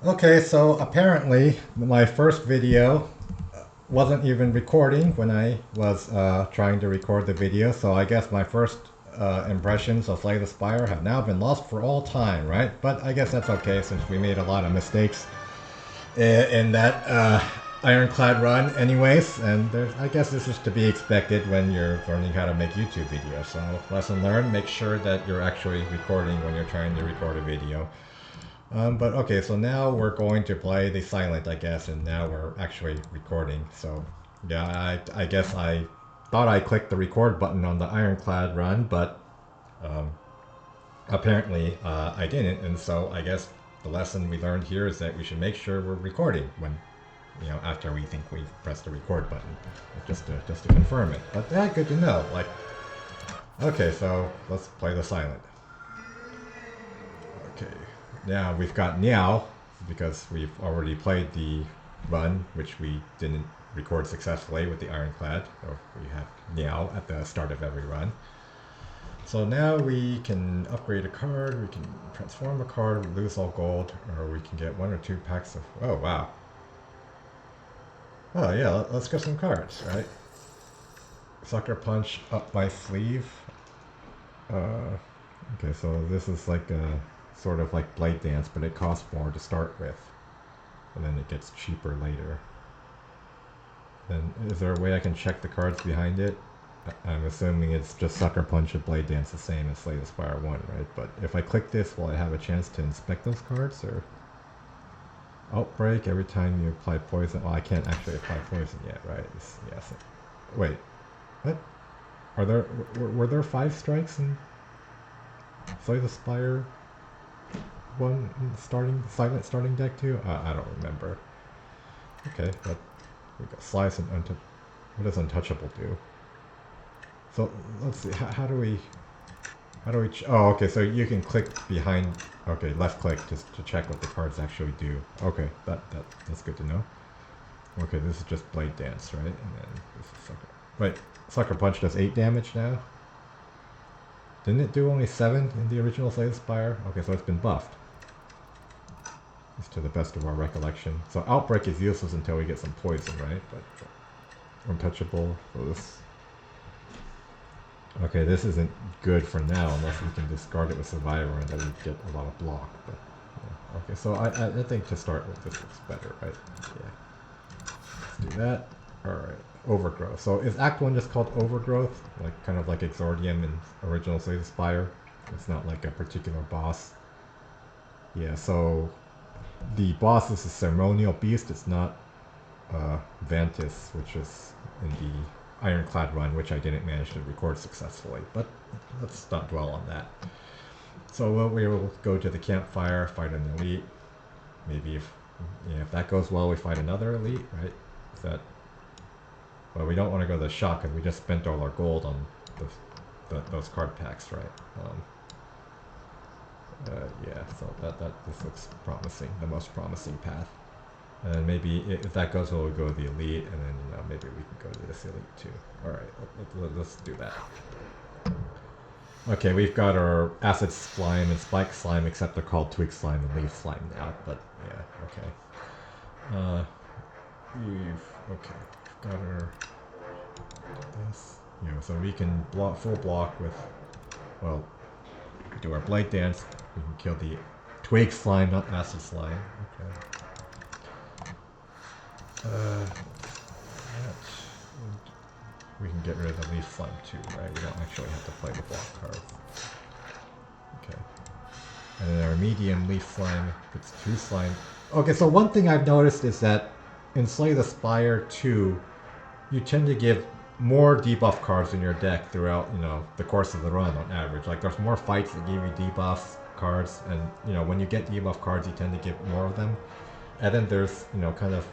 Okay, so apparently my first video wasn't even recording when I was trying to record the video, so I guess my first impressions of Slay the Spire have now been lost for all time, right? But I guess that's okay since we made a lot of mistakes in that ironclad run anyways, and I guess this is to be expected when you're learning how to make YouTube videos. So lesson learned, make sure that you're actually recording when you're trying to record a video. But okay, so now we're going to play the silent, I guess, and now we're actually recording. So yeah, I guess I thought I clicked the record button on the ironclad run, but um, apparently I didn't, and so I guess the lesson we learned here is that we should make sure we're recording when, after we think we've pressed the record button, just to confirm it. But yeah, good to know. Like, okay, so let's play the silent. Okay, now we've got Meow because we've already played the run, which we didn't record successfully with the ironclad. Or we have Meow at the start of every run. So now we can upgrade a card, we can transform a card, we lose all gold, or we can get 1 or 2 packs of... Oh, wow. Oh, yeah, let's get some cards, right? Sucker Punch up my sleeve. Okay, so this is like a sort of like Blade Dance, but it costs more to start with. And then it gets cheaper later. Then is there a way I can check the cards behind it? I'm assuming it's just Sucker Punch and Blade Dance the same as Slay the Spire 1, right? But if I click this, will I have a chance to inspect those cards? Or Outbreak, every time you apply poison. Well, I can't actually apply poison yet, right? Yes. Wait, what? Are there were there 5 strikes in Slay the Spire 1 starting silent starting deck too? I don't remember. Okay, but we got Slice and what does Untouchable do? So let's see. How do we? Oh, okay. So you can click behind. Okay, left click just to check what the cards actually do. Okay, that's good to know. Okay, this is just Blade Dance, right? And then this is Sucker. Wait, Sucker Punch does 8 damage now. Didn't it do only 7 in the original Slay the Spire? Okay, so it's been buffed. Just to the best of our recollection. So Outbreak is useless until we get some poison, right? But Untouchable. So this. Okay, this isn't good for now unless we can discard it with Survivor and then we get a lot of block. But yeah. Okay, so I think to start with this looks better, right? Yeah. Let's do that. Alright. Overgrowth. So is Act 1 just called Overgrowth? Like kind of like Exordium in original Slay the Spire? It's not like a particular boss. Yeah, so the boss is a ceremonial beast. It's not Vantis, which is in the Ironclad run, which I didn't manage to record successfully, but let's not dwell on that. So we will go to the campfire, fight an elite. Maybe if that goes well, we fight another elite, right? Is that... Well, we don't want to go to the shop because we just spent all our gold on those card packs, right? Yeah, so this looks promising, the most promising path. And maybe if that goes well, we'll go to the elite, and then maybe we can go to this elite too. All right, let's do that. Okay, we've got our acid slime and spike slime, except they're called twig slime and leaf slime now. But yeah, okay. We've got our this. So we can full block with. Well, we do our blade dance. We can kill the twig slime, not acid slime. Okay. We can get rid of the leaf slime too, right? We don't actually have to play the block card. Okay. And then our medium leaf slime puts 2 slime. Okay, so one thing I've noticed is that in Slay the Spire 2, you tend to give more debuff cards in your deck throughout, the course of the run on average. Like there's more fights that give you debuff cards, and when you get debuff cards, you tend to get more of them. And then there's, kind of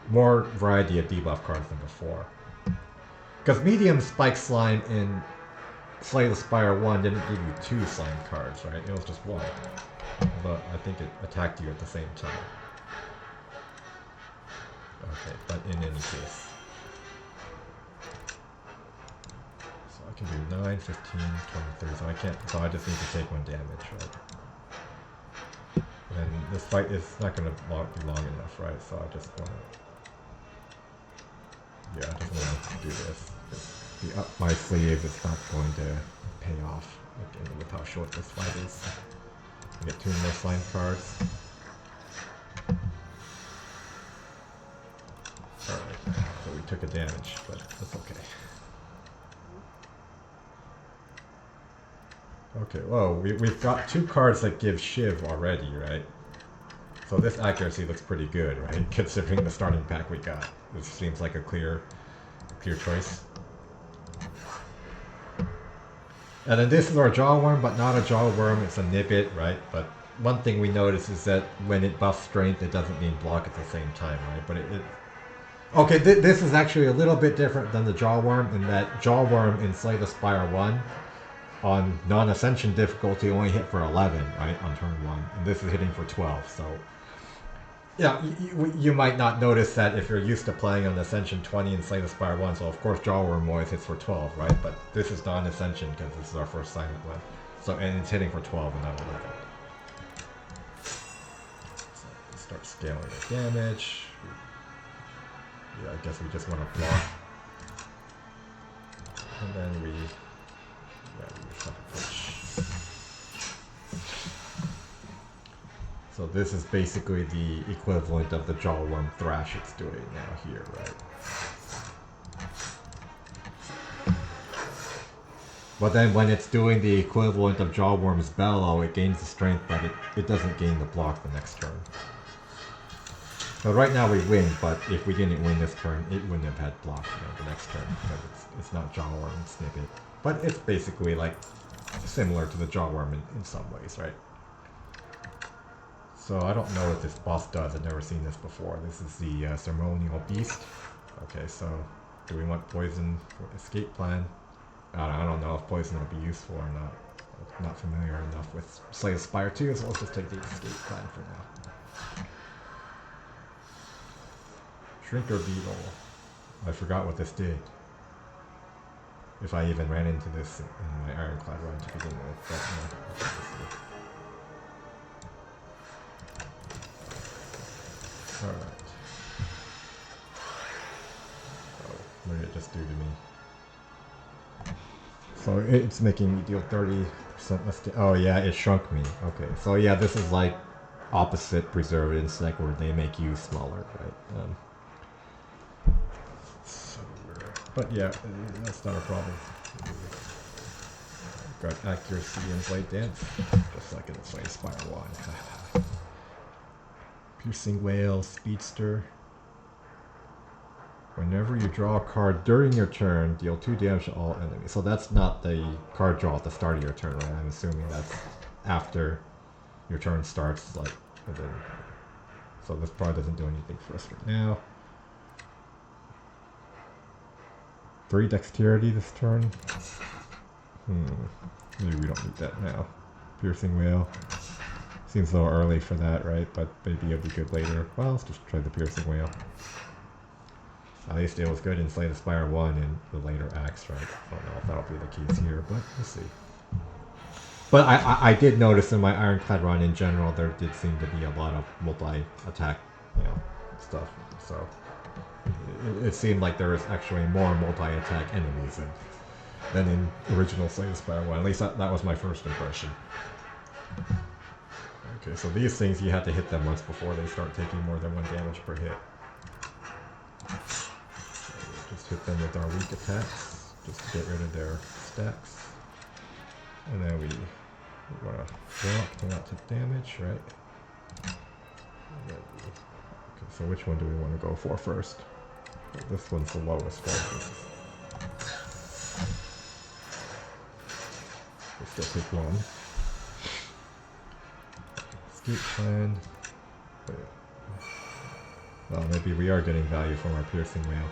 more variety of debuff cards than before. Because medium spike slime in Slay the Spire 1 didn't give you 2 slime cards, right? It was just 1. But I think it attacked you at the same time. Okay, but in any case. So I can do 9, 15, 23, so I just need to take 1 damage, right? And this fight is not going to be long enough, right? So I just want to... Yeah, I just want to do this. The up my sleeve is not going to pay off, again, with how short this fight is. Get 2 more slime cards. Alright, so we took a damage, but that's okay. Okay, whoa, we've got 2 cards that give Shiv already, right? So this accuracy looks pretty good, right? Considering the starting pack we got. This seems like a clear choice. And then this is our Jawworm, but not a Jawworm, it's a Nibbit, right? But one thing we notice is that when it buffs Strength, it doesn't mean block at the same time, right? But okay, this is actually a little bit different than the Jawworm, in that Jawworm in Slay the Spire 1 on non-Ascension difficulty only hit for 11, right, on turn 1, and this is hitting for 12, so... Yeah, you might not notice that if you're used to playing on Ascension 20 and Slay the Spire 1, so of course Jawworm always hits for 12, right, but this is non-Ascension because this is our first silent one, so, and it's hitting for 12 and not 11. So let's start scaling the damage. Yeah, I guess we just want to block. And then we just have to push. So this is basically the equivalent of the Jawworm Thrash it's doing now here, right? But then when it's doing the equivalent of Jawworm's Bellow, it gains the strength, but it doesn't gain the block the next turn. So right now we win, but if we didn't win this turn, it wouldn't have had block, the next turn, because it's not Jawworm, it's Nibbit. But it's basically like similar to the Jawworm in some ways, right? So I don't know what this boss does, I've never seen this before. This is the Ceremonial Beast. Okay, so do we want poison for escape plan? I don't know if poison will be useful or not. I'm not familiar enough with Slay the Spire 2, so let's just take the escape plan for now. Shrinker Beetle. I forgot what this did. If I even ran into this in my Ironclad run to begin with, but no. Alright. Oh, what did it just do to me? So it's making me deal 30% less damage. Oh yeah, it shrunk me. Okay, so yeah, this is like opposite Preserve Insect where they make you smaller, right? But yeah, that's not a problem. Got accuracy and blade dance, just like in the Slay the Spire 1. Piercing Whale, Speedster. Whenever you draw a card during your turn, deal 2 damage to all enemies. So that's not the card draw at the start of your turn, right? I'm assuming that's after your turn starts, like, and then, so this probably doesn't do anything for us right now. 3 dexterity this turn. Maybe we don't need that now. Piercing Whale. Seems a little early for that, right? But maybe it'll be good later. Well, let's just try the Piercing Whale. At least it was good in Slay the Spire 1 and the later acts, right? I don't know if that'll be the case here, but we'll see. But I did notice in my Ironclad run in general, there did seem to be a lot of multi-attack, stuff. So it seemed like there was actually more multi-attack enemies than in original Slay the Spire 1. At least that was my first impression. Okay, so these things, you have to hit them once before they start taking more than 1 damage per hit. Just hit them with our weak attacks, just to get rid of their stacks. And then we want to block to not take damage, right? Okay, so which one do we want to go for first? Well, this one's the lowest, right? We still take 1. Escape plan. Well, maybe we are getting value from our Piercing Whale.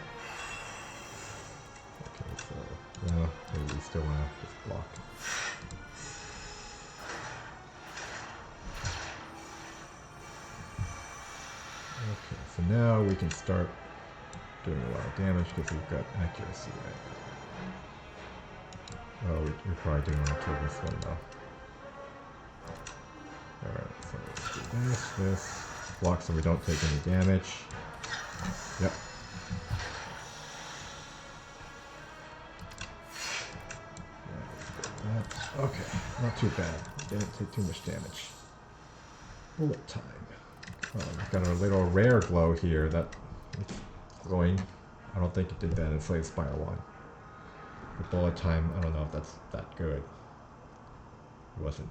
Okay, so, well, maybe we still want to just block. Okay, so now we can start doing a lot of damage because we've got accuracy, right? Oh, we probably didn't want to kill this one though. Alright, so let's do this. Block so we don't take any damage. Yep. Okay, not too bad. Didn't take too much damage. Bullet time. Oh, we've got a little rare glow here that it's glowing. I don't think it did that in Slay the Spire 1. The bullet time, I don't know if that's that good. It wasn't.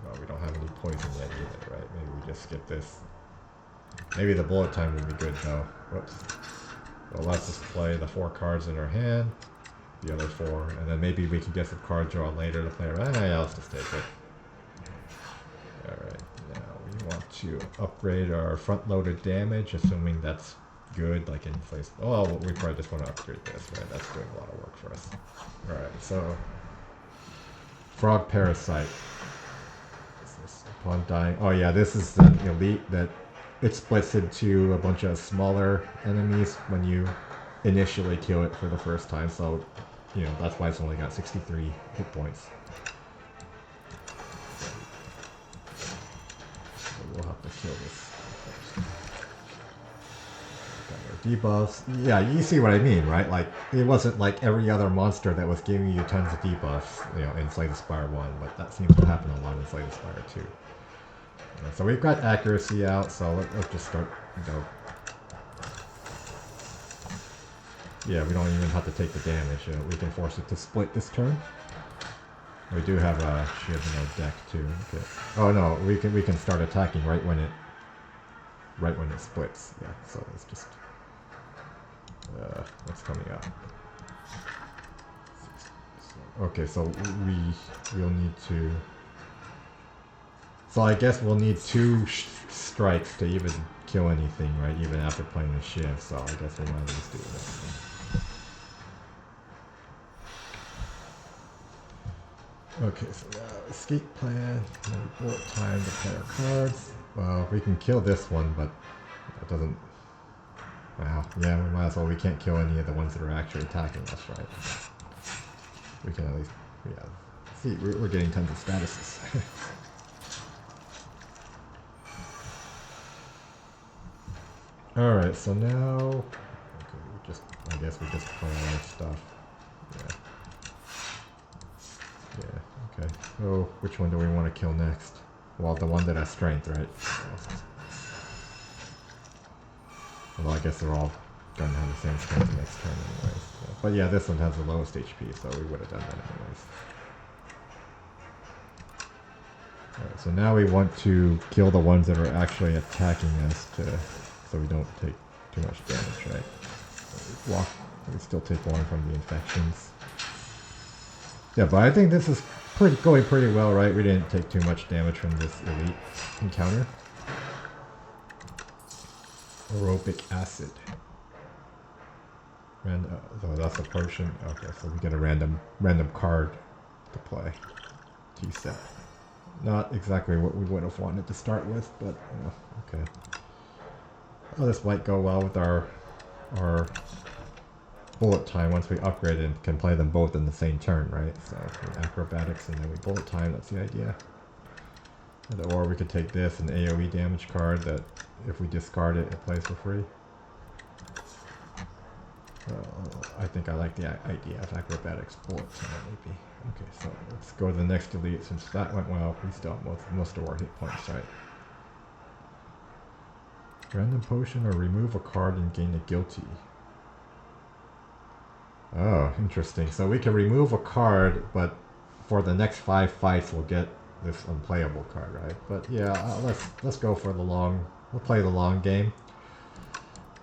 Well, we don't have any poison yet either, right? Maybe we just skip this. Maybe the bullet time would be good though. Whoops. Well, let's just play the 4 cards in our hand. The other 4, and then maybe we can get some card draw later to play around. Yeah, let's just take it. Alright, now we want to upgrade our front-loaded damage, assuming that's good, like in place. Oh, well, we probably just want to upgrade this, right? That's doing a lot of work for us. Alright, so Frog Parasite. What's this? Upon dying. Oh yeah, this is an elite that it splits into a bunch of smaller enemies when you initially kill it for the first time, so you know that's why it's only got 63 hit points. So we'll have to kill this first. Got our debuffs. Yeah, you see what I mean, right? Like it wasn't like every other monster that was giving you tons of debuffs, you know, in Slay the Spire 1, but that seems to happen a lot in Slay the Spire 2. So we've got accuracy out, so let's just start, you know. Yeah, we don't even have to take the damage. We can force it to split this turn. We do have a shield in our deck too. Okay. Oh no, we can start attacking right when it splits. Yeah, so it's just what's coming up. Okay, so we'll need to. So I guess we'll need 2 strikes to even kill anything, right? Even after playing the shiv. So I guess we might just do this. Okay, so now escape plan, bullet time to play our cards. Well, we can kill this one, but it doesn't. Wow, yeah, we might as well. We can't kill any of the ones that are actually attacking us, right? We can at least, yeah. See, we're getting tons of statuses. Alright, so now. Okay, I guess we just play all our stuff. Yeah. Yeah, okay. So, which one do we want to kill next? Well, the one that has strength, right? Although I guess they're all going to have the same strength next turn anyways. So. But yeah, this one has the lowest HP, so we would have done that anyways. Alright, so now we want to kill the ones that are actually attacking us so we don't take too much damage, right? So we still take 1 from the infections. Yeah, but I think this is going pretty well, right? We didn't take too much damage from this elite encounter. Aerobic acid. So that's a potion. Okay, so we get a random card to play. T-set. Not exactly what we would have wanted to start with, but you know, okay. Oh, this might go well with our bullet time. Once we upgrade it, can play them both in the same turn, right? So acrobatics and then we bullet time. That's the idea. Or we could take this, an AoE damage card that if we discard it, it plays for free. I think I like the idea of acrobatics bullet time, maybe. Okay, so let's go to the next elite. Since that went well, we still have most of our hit points, right? Random potion or remove a card and gain a guilty. Oh, interesting. So we can remove a card, but for the next 5 fights, we'll get this unplayable card, right? But yeah, let's go for the long. We'll play the long game.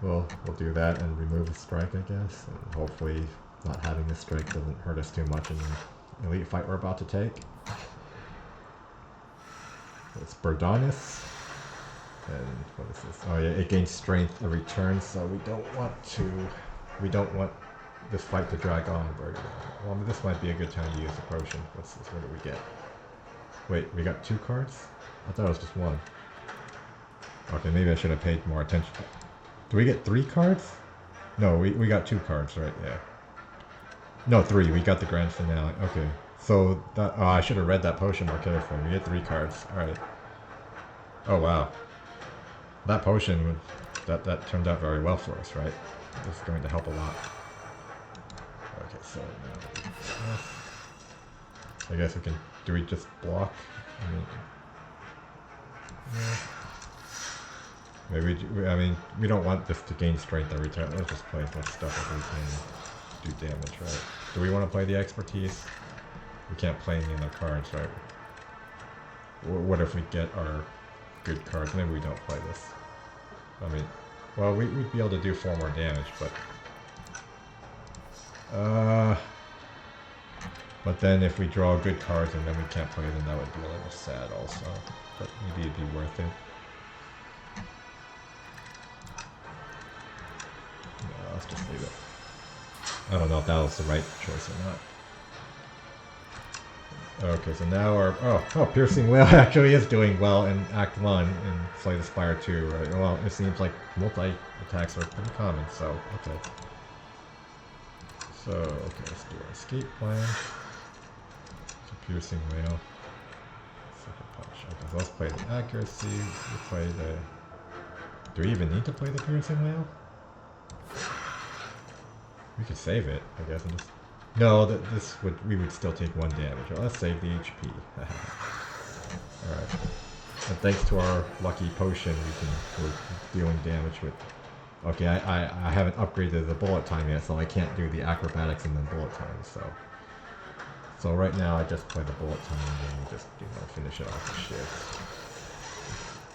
We'll do that and remove a strike, I guess, and hopefully not having this strike doesn't hurt us too much in the elite fight we're about to take. It's Berdonis. And what is this? Oh yeah, it gains strength every turn, so we don't want this fight to drag on very long. Well, I mean, this might be a good time to use the potion. What's this? What do we get? Wait, we got 2 cards? I thought it was just 1. Okay, maybe I should have paid more attention. Do we get 3 cards? No, we got 2 cards, right? Yeah. No, 3. We got the grand finale. Okay. So that I should have read that potion more carefully. We get 3 cards. All right. Oh wow. That potion, that turned out very well for us, right? It's going to help a lot. Okay, so now I guess we can, do we just block? I mean, yeah. Maybe, I mean, we don't want this to gain strength every time. Let's just play as much stuff as we can do damage, right? Do we want to play the expertise? We can't play any other cards, right? What if we get our good cards? Maybe we don't play this. I mean, well, we'd be able to do 4 more damage, but... But then if we draw good cards and then we can't play them, that would be a little sad also. But maybe it'd be worth it. Yeah, let's just leave it. I don't know if that was the right choice or not. Okay, so now our... Oh, Piercing Whale actually is doing well in Act 1 in Slay the Spire 2, right? Well, it seems like multi-attacks are pretty common, so, okay. So, okay, let's do our escape plan. So, Piercing Whale. Second punch. Okay, so let's play the accuracy. We play the... Do we even need to play the Piercing Whale? We could save it, I guess, and just... No, we would still take 1 damage. Well, let's save the HP. Alright. And thanks to our lucky potion, we're dealing damage with... Okay, I haven't upgraded the bullet time yet, so I can't do the acrobatics and then bullet time, so... So right now I just play the bullet time and then we just, finish it off with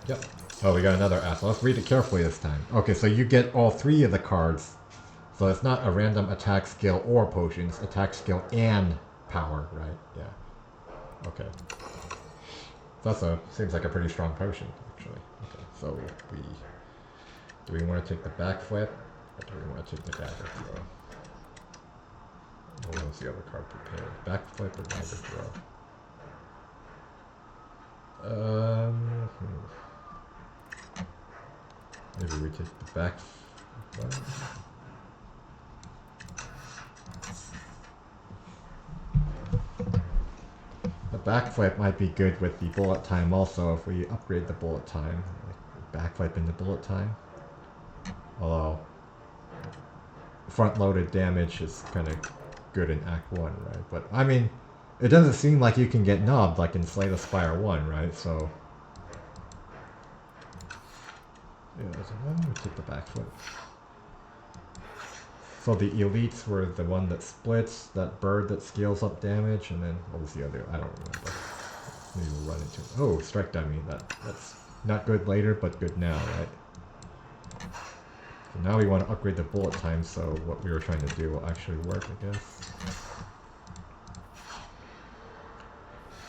shit. Yep. Oh, we got another ass. Let's read it carefully this time. Okay, so you get all 3 of the cards. So it's not a random attack skill or potions, attack skill and power, right? Yeah. Okay. So seems like a pretty strong potion, actually. Okay, so do we want to take the backflip, or do we want to take the dagger throw? What was the other card prepared? Backflip or dagger throw? Maybe we take the backflip. The backflip might be good with the bullet time also if we upgrade the bullet time. Like backflip into bullet time. Although front-loaded damage is kind of good in Act 1, right? But I mean, it doesn't seem like you can get nubbed like in Slay the Spire 1, right? So yeah, so why don't we take the backflip? So the elites were the one that splits, that bird that scales up damage, and then what was the other? I don't remember. Maybe we'll run into it. Oh, strike dummy. That's not good later, but good now, right? So now we want to upgrade the bullet time, so what we were trying to do will actually work, I guess.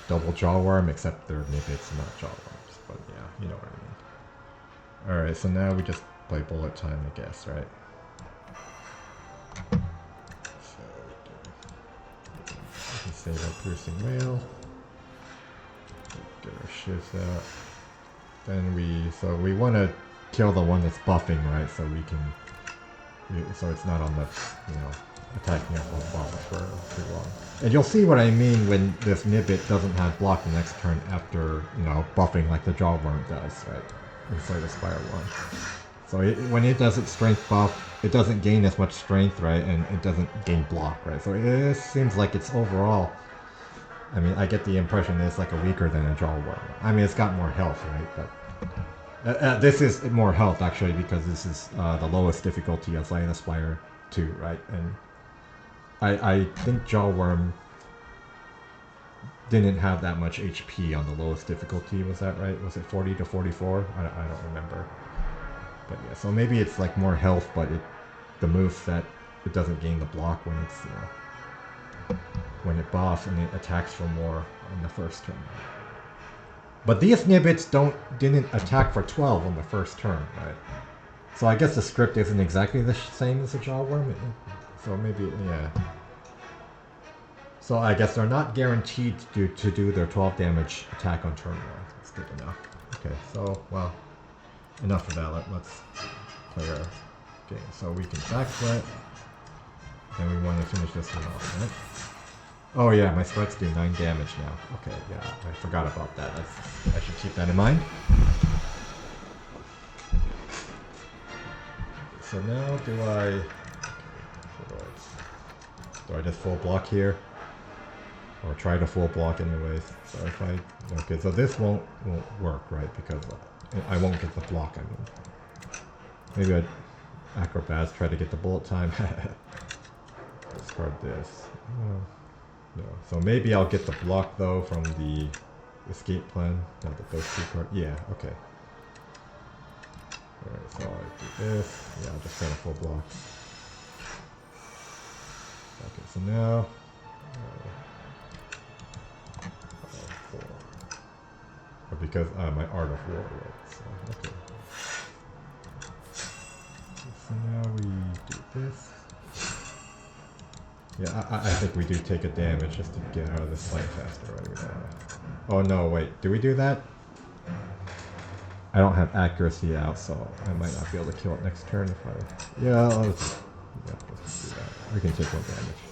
Double jawworm, except they're nippets, not jawworms. But yeah, you know what I mean. Alright, so now we just play bullet time, I guess, right? So we can save our Piercing Whale. Get our shifts out. Then so we want to kill the one that's buffing, right? So we can, so it's not on the, attacking us on bottom for too long. And you'll see what I mean when this Nibbit doesn't have block the next turn after, buffing like the Jawworm does, right? In Slay the Spire 1. So when it does its strength buff, it doesn't gain as much strength, right? And it doesn't gain block, right? So it seems like it's overall, I mean, I get the impression it's like a weaker than a Jawworm. I mean, it's got more health, right? But this is more health, actually, because this is the lowest difficulty of Slay the Spire 2, right? And I think Jawworm didn't have that much HP on the lowest difficulty, was that right? Was it 40 to 44? I don't remember. But yeah, so maybe it's like more health, but the moveset, it doesn't gain the block when it's, when it buffs and it attacks for more on the first turn. But these Nibbits didn't attack for 12 on the first turn, right? So I guess the script isn't exactly the same as the Jawworm. So maybe, yeah. So I guess they're not guaranteed to do their 12 damage attack on turn 1. That's good enough. Okay, so, well, enough of that. Let's play our game. So we can backflip. Then we want to finish this one off, right? Oh yeah, my spreads do 9 damage now. Okay, yeah, I forgot about that. I should keep that in mind. so now do I just full block here? Or try to full block anyways. So if I... Okay, so this won't work, right? Because I won't get the block, I mean. Maybe I'd acrobats, try to get the bullet time. Discard this. No. So maybe I'll get the block though from the escape plan. Now that those two cards... Yeah, okay. Alright, so I do this. Yeah, I'll just try to full block. Okay, so now... 4. But because my Art of War, right? So, okay. So now we do this. Yeah, I think we do take a damage just to get out of this fight faster, right? Oh no, wait, do we do that? I don't have accuracy out, so I might not be able to kill it next turn if I... Yeah, let's do that. We can take 1 damage.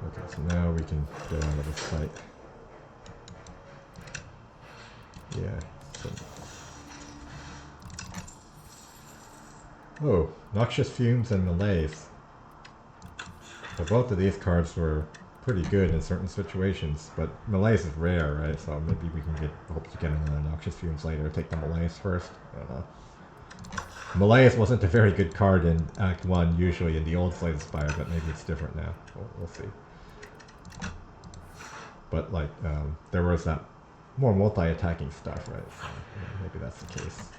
Okay, so now we can get out of this fight. Yeah. So. Oh, Noxious Fumes and Malaise. So both of these cards were pretty good in certain situations, but Malaise is rare, right? So maybe we can hope to get another Noxious Fumes later. Take the Malaise first. I don't know. Malaise wasn't a very good card in Act 1, usually in the old Slay the Spire, but maybe it's different now. We'll see. But like, there was that more multi-attacking stuff, right? So, yeah, maybe that's the case.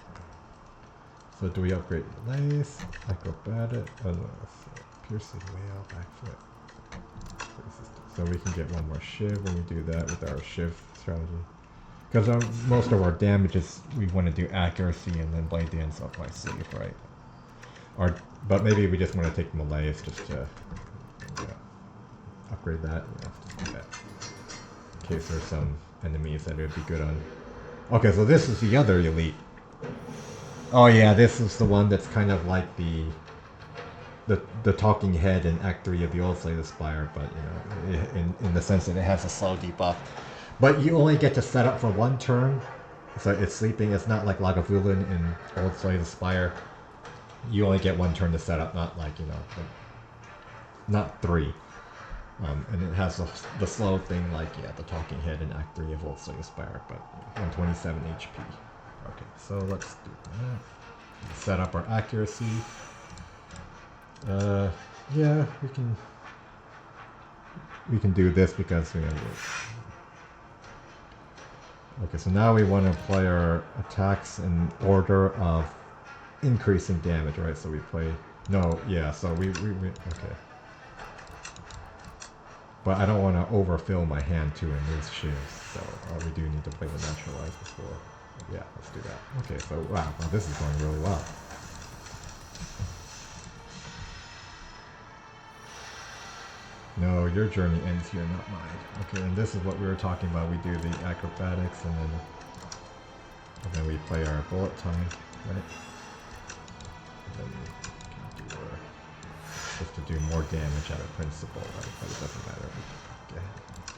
So do we upgrade Malaise? Acrobatic? Oh no, Piercing Whale, Backfoot. So we can get 1 more Shiv when we do that with our Shiv strategy. Because most of our damages, we want to do accuracy and then Blade Dance up my sleeve, right? But maybe we just want to take Malaise just to upgrade that. Just do that. In case there's some enemies that it would be good on. Okay, so this is the other elite. Oh yeah, this is the one that's kind of like the talking head in Act 3 of the old Slay the Spire, but you know, in the sense that it has a slow debuff. But you only get to set up for 1 turn, so it's sleeping. It's not like Lagavulin in old Slay the Spire. You only get 1 turn to set up, not like, you know, not 3. And it has the slow thing like, yeah, the talking head in Act 3 of old Slay the Spire, but 127 HP. Okay, so let's do that. Set up our accuracy. Yeah, we can do this because we have... Okay, so now we want to play our attacks in order of increasing damage, right? So we play... No, yeah, so we okay. But I don't want to overfill my hand too and lose shivs, so we do need to play the Naturalize before. Yeah, let's do that. Okay, so wow, this is going really well. No, your journey ends here, not mine. Okay, and this is what we were talking about. We do the acrobatics and then we play our bullet time, right? And then we can do just to do more damage out of principle, right? But it doesn't matter.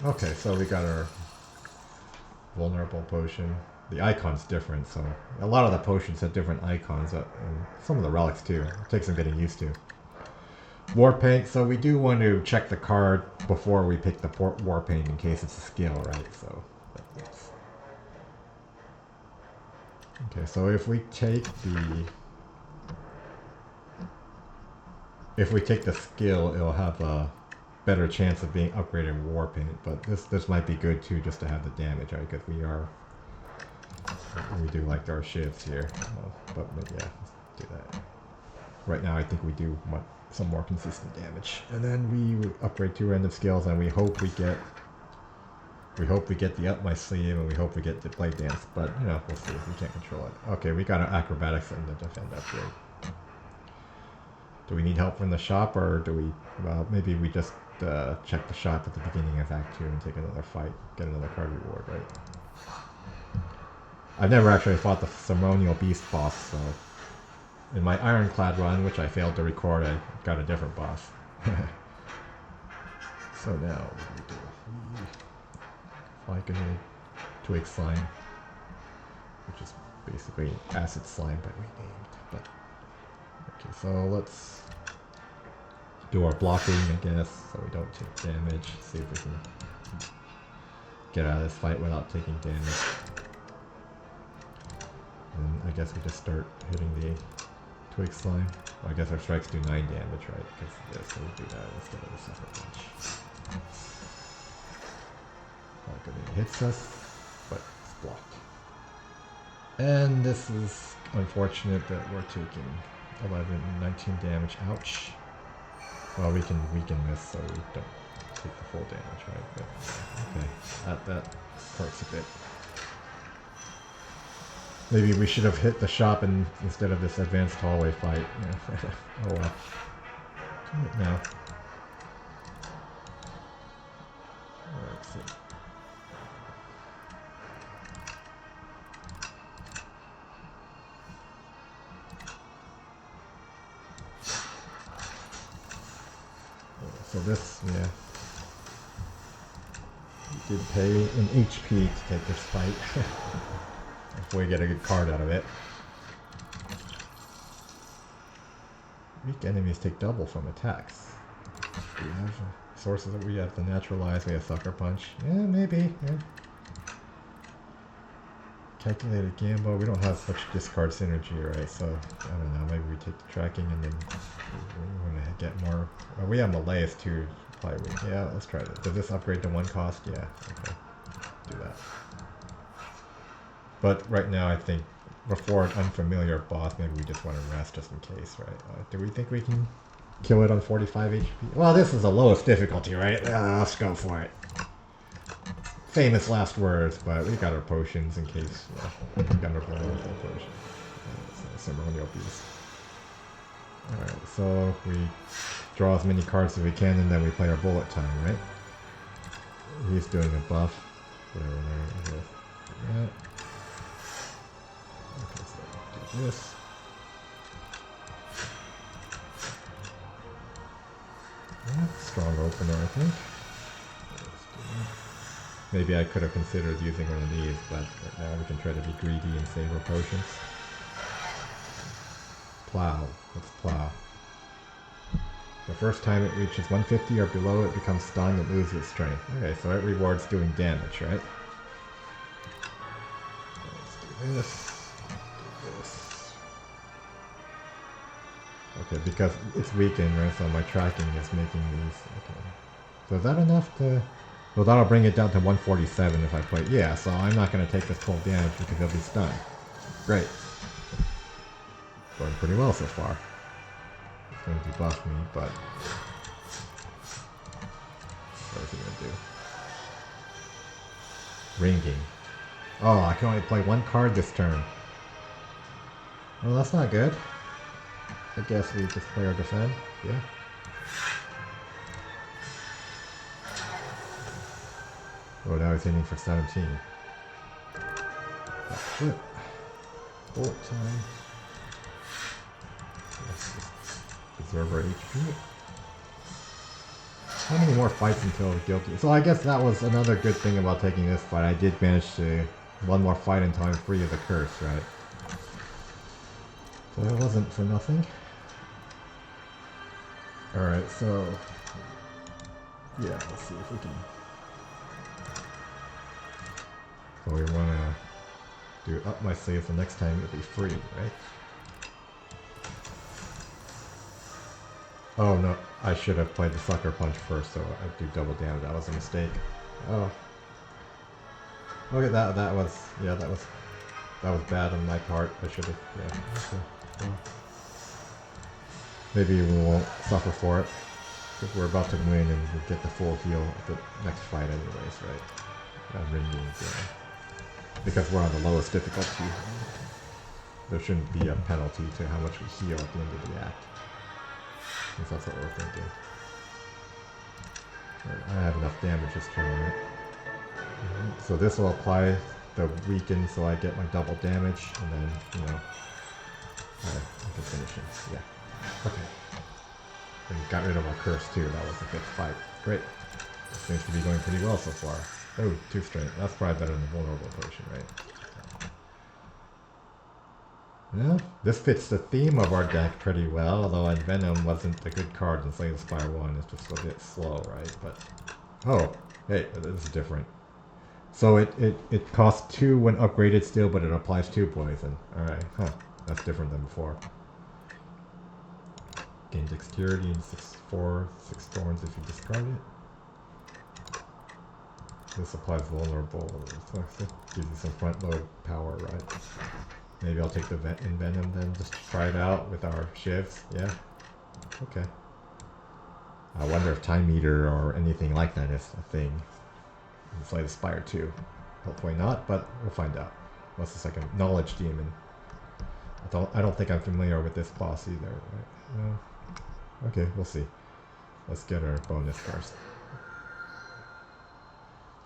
Okay, so we got our vulnerable potion. The icon's different, so a lot of the potions have different icons, and some of the relics too. It takes some getting used to. War Paint, so we do want to check the card before we pick the War Paint in case it's a skill, right? So, okay, so if we take the skill, it'll have a better chance of being upgraded in War Paint, but this might be good too, just to have the damage, right? Because we do like our shivs here, but yeah, let's do that. Right now, I think we do want some more consistent damage, and then we upgrade 2 random skills, and we hope we get the up my sleeve, and we hope we get the Blade Dance. But you know, we'll see. We can't control it. Okay, we got our acrobatics and the defend upgrade. Do we need help from the shop, or do we? Well, maybe we just check the shop at the beginning of Act 2 and take another fight, get another card reward, right? I've never actually fought the Ceremonial Beast boss, so in my Ironclad run, which I failed to record, I got a different boss. So now, what do we do? Fly Grenade, Twig Slime, which is Basically acid slime but renamed. But okay, so let's do our blocking, I guess, so we don't take damage. See if we can get out of this fight without taking damage. And I guess we just start hitting the twig slime. Well, I guess our strikes do 9 damage, right? Because yeah, so we do that instead of the sucker punch. Not good, it hits us, but it's blocked. And this is unfortunate that we're taking 11 and 19 damage. Ouch. Well, we can weaken this so we don't take the full damage, right? But, okay, that hurts a bit. Maybe we should have hit the shop instead of this advanced hallway fight. Yeah. Oh well. Do it now. Alright, so. So this, yeah. We did pay an HP to take this fight. If we get a good card out of it. Weak enemies take double from attacks. Do we have sources that we have to naturalize? We have Sucker Punch. Yeah, maybe. Yeah. Calculated Gambo. We don't have such discard synergy, right? So, I don't know. Maybe we take the tracking and then we want to get more. Well, we have Malays too. Probably. Yeah, let's try this. Does this upgrade to 1 cost? Yeah. Okay. Do that. But right now, I think before an unfamiliar boss, maybe we just want to rest just in case, right? Do we think we can kill it on 45 HP? Well, this is the lowest difficulty, right? Let's go for it. Famous last words, but we got our potions in case. We got our vulnerable potion. Ceremonial beast. Alright, so we draw as many cards as we can, and then we play our bullet time, right? He's doing a buff. Whatever, I guess. Yeah. Okay, so do this. Yeah, strong opener, I think. Maybe I could have considered using one of these, but right now we can try to be greedy and save our potions. Plow. Let's plow. The first time it reaches 150 or below, it becomes stunned and loses its strength. Okay, so it rewards doing damage, right? Let's do this. Okay, because it's weakened, right? So my tracking is making these. Okay. So is that enough to... Well, that'll bring it down to 147 if I play... Yeah, so I'm not going to take this full damage because he'll be stunned. Great. Going pretty well so far. It's going to debuff me, but... What is he going to do? Ringing. Oh, I can only play 1 card this turn. Well, that's not good. I guess we just play our defend. Yeah. Oh, now he's aiming for 17. Flip. Bullet time. Let's just preserve our HP. How many more fights until guilty? So I guess that was another good thing about taking this fight. I did manage to 1 more fight until I'm free of the curse, right? So it wasn't for nothing. Alright, so... Yeah, let's see if we can... So we want to do up my sleeve, so next time it'll be free, right? Oh no, I should have played the Sucker Punch first, so I do double damage. That was a mistake. Oh. Okay, that was bad on my part. I should have, yeah. Okay. Well, maybe we won't suffer for it, because we're about to win and we'll get the full heal at the next fight anyways, right? Ringing, yeah. Because we're on the lowest difficulty. There shouldn't be a penalty to how much we heal at the end of the act. Because that's what we're thinking. Right, I have enough damage this turn, right? So this will apply the weaken so I get my double damage, and then, you know, I can finish him. Yeah. Okay. And got rid of our curse too. That was a good fight. Great. Seems to be going pretty well so far. Oh, 2 strength. That's probably better than the vulnerable potion, right? Yeah, this fits the theme of our deck pretty well, although Venom wasn't a good card in Slay the Spire 1. It's just a bit slow, right? But oh, hey, this is different. So it costs 2 when upgraded still, but it applies 2 poison. Alright, huh. That's different than before. Gain dexterity and 6 thorns if you discard it. This applies vulnerable, so it gives you some front load power, right? Maybe I'll take the Envenom then, just try it out with our shivs, yeah? Okay. I wonder if Time Eater or anything like that is a thing. Slay the Spire 2. Hopefully not, but we'll find out. What's the second? Knowledge Demon. I don't think I'm familiar with this boss either, right? No. Okay, we'll see. Let's get our bonus first.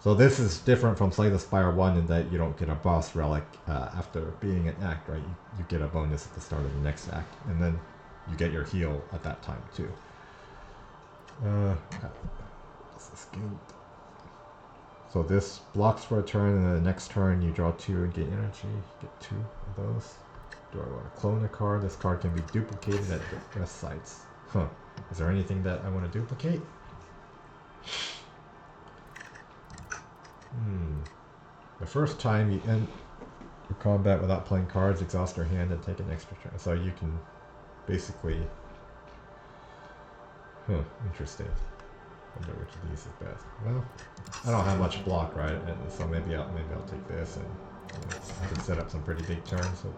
So this is different from Slay the Spire 1 in that you don't get a boss relic after being an act, right? You get a bonus at the start of the next act, and then you get your heal at that time too. What's this game? So this blocks for a turn, and then the next turn you draw 2 and gain energy. Get 2 of those. Do I want to clone a card? This card can be duplicated at the rest sites. Huh. Is there anything that I want to duplicate? The first time you end your combat without playing cards, exhaust your hand and take an extra turn. So you can basically... Huh, interesting. I wonder which of these is best. Well, I don't have much block, right? And so maybe I'll take this and I can set up some pretty big turns. So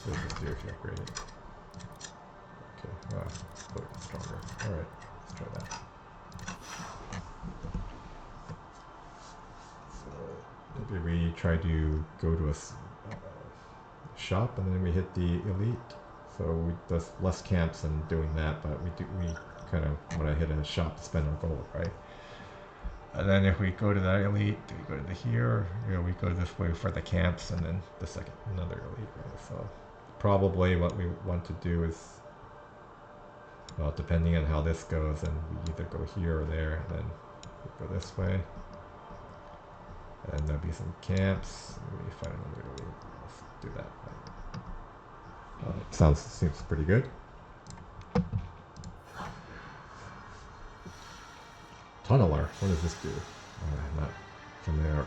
what does this do if you upgrade it? Okay, put it stronger. Alright, let's try that. So maybe we try to go to a shop and then we hit the elite. So we does less camps than doing that, but we kind of when I hit a shop spend our gold, right? And then if we go to that elite, do we go to the here? We go this way for the camps, and then the second another elite, right? So probably what we want to do is, well, depending on how this goes, and we either go here or there, and then we go this way, and there'll be some camps. And we find another elite. Let's do that. Seems pretty good. Tunneler, what does this do? I'm not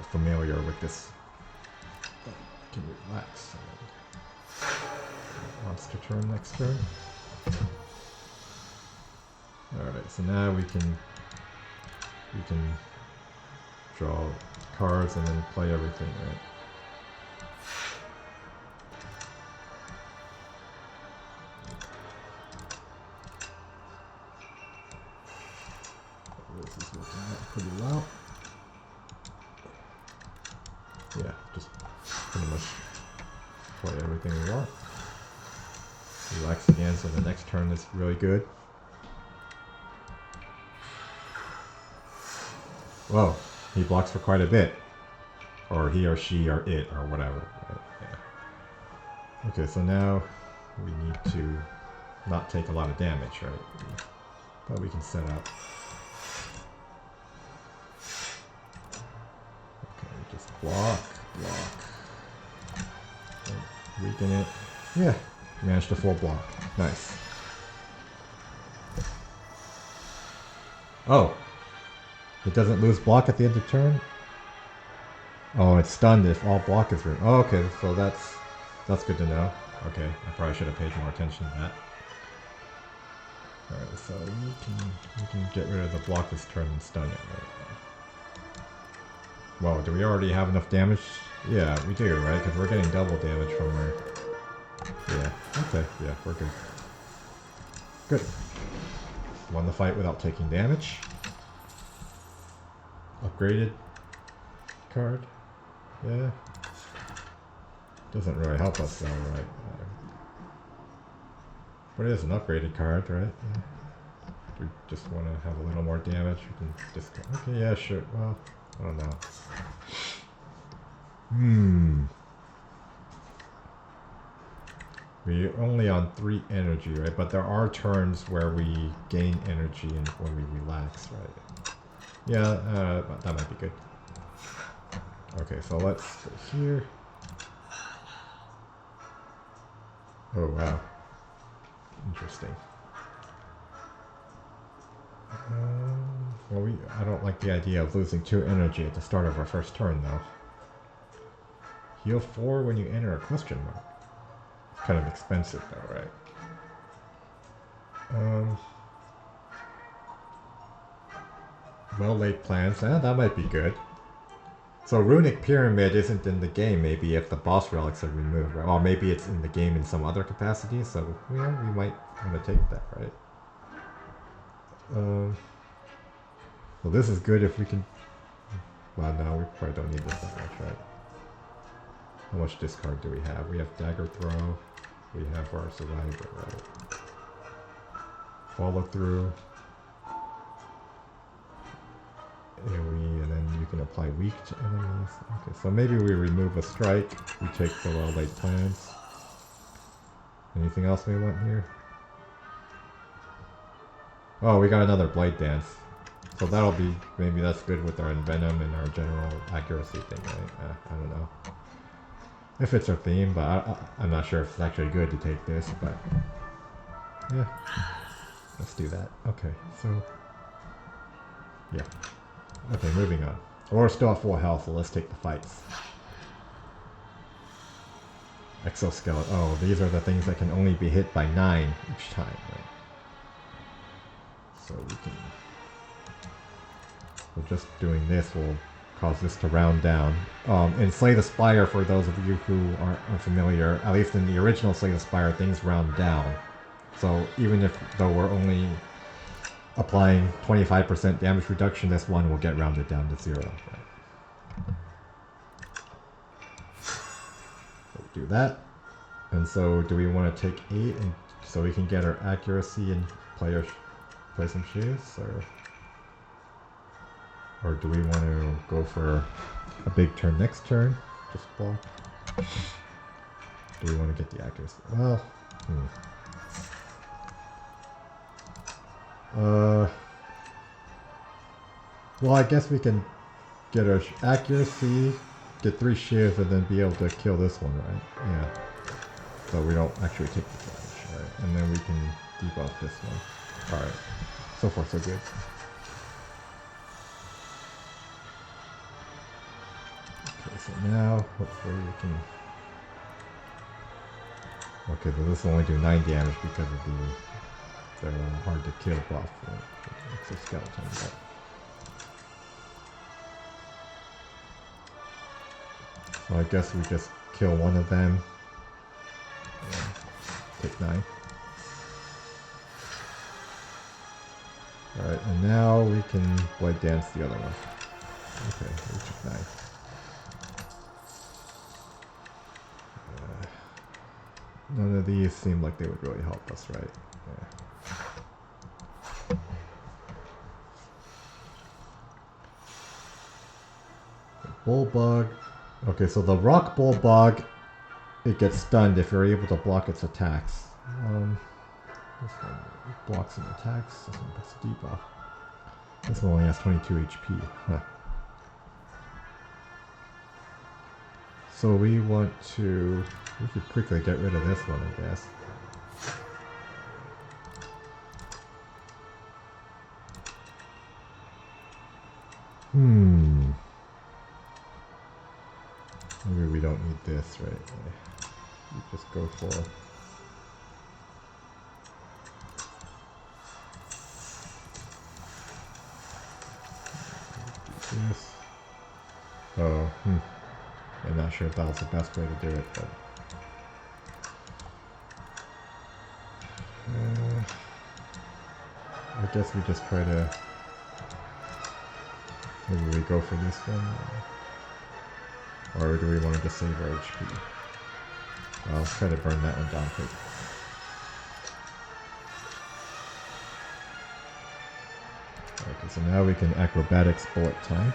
familiar with this. I can relax. Monster turn next turn. Alright, so now we can draw cards and then play everything, right? This is working out pretty well. Yeah, just pretty much play everything we want. Relax again, so the next turn is really good. Whoa, he blocks for quite a bit. Or he or she or it or whatever. Right? Yeah. Okay, so now we need to not take a lot of damage, right? But we can set up. Okay, just block. Weaken it. Yeah, managed to full block. Nice. Oh, it doesn't lose block at the end of turn? Oh, it's stunned if all block is removed. Oh, okay, so that's good to know. Okay, I probably should have paid more attention to that. Alright, so we can get rid of the block this turn and stun it, right? Well, do we already have enough damage? Yeah, we do, right? Because we're getting double damage from our... Yeah, okay, yeah, we're good. Good. Won the fight without taking damage. Upgraded card. Yeah. Doesn't really help us though, right? But it is an upgraded card, right? Yeah. We just want to have a little more damage. We can just go, okay, yeah, sure. Well, I don't know. We're only on 3 energy, right? But there are turns where we gain energy and when we relax, right? Yeah, that might be good. Okay, so let's go here. Oh wow. Interesting. Well, I don't like the idea of losing 2 energy at the start of our first turn, though. Heal 4 when you enter a question mark. It's kind of expensive, though, right? Well-laid plans. That might be good. So Runic Pyramid isn't in the game, maybe, if the boss relics are removed, right? Or maybe it's in the game in some other capacity, so, yeah, we might want to take that, right? Well, this is good if we can... Well, no, we probably don't need this that much, right? How much discard do we have? We have Dagger Throw. We have our Survivor, right? Follow Through. AoE, and then you can apply weak to enemies. Okay, so maybe we remove a strike. We take the well-laid plans. Anything else we want here? Oh, we got another Blade Dance. So that'll be, maybe that's good with our Envenom and our general accuracy thing, right? I don't know. If it's our theme, but I'm not sure if it's actually good to take this, but... Yeah. Let's do that. Okay, so... Yeah. Okay, moving on. We're still at full health, so let's take the fights. Exoskeleton. Oh, these are the things that can only be hit by 9 each time, right? So we can... So just doing this will cause this to round down. In Slay the Spire, for those of you who aren't unfamiliar, at least in the original Slay the Spire, things round down. So even if, though we're only applying 25% damage reduction, this one will get rounded down to 0. Right? So do that. And so do we want to take 8 and so we can get our accuracy and play some shoes, or do we want to go for a big turn next turn? Just block. Do we want to get the accuracy? Well, well, I guess we can get our accuracy, get 3 shivs, and then be able to kill this one, right? Yeah. So we don't actually take the damage, alright? And then we can debuff this one. Alright. So far, so good. Okay, so now, hopefully we can... Okay, so this will only do 9 damage because of the hard to kill buff. It's a skeleton, but... So I guess we just kill one of them. And take 9. Alright, and now we can Blade Dance the other one. Okay, we took 9. None of these seem like they would really help us, right? Yeah. Bullbug. Okay, so the Rock Bullbug, it gets stunned if you're able to block its attacks. This one blocks and attacks. This one gets a debuff. This one only has 22 HP. Huh. So we want to... We could quickly get rid of this one, I guess. Maybe we don't need this, right? We just go for... this. Oh, I'm not sure if that was the best way to do it, but... I guess we just try to... Maybe we go for this one? Or do we want to just save our HP? I'll try to burn that one down quick. Okay, so now we can acrobatics bullet time.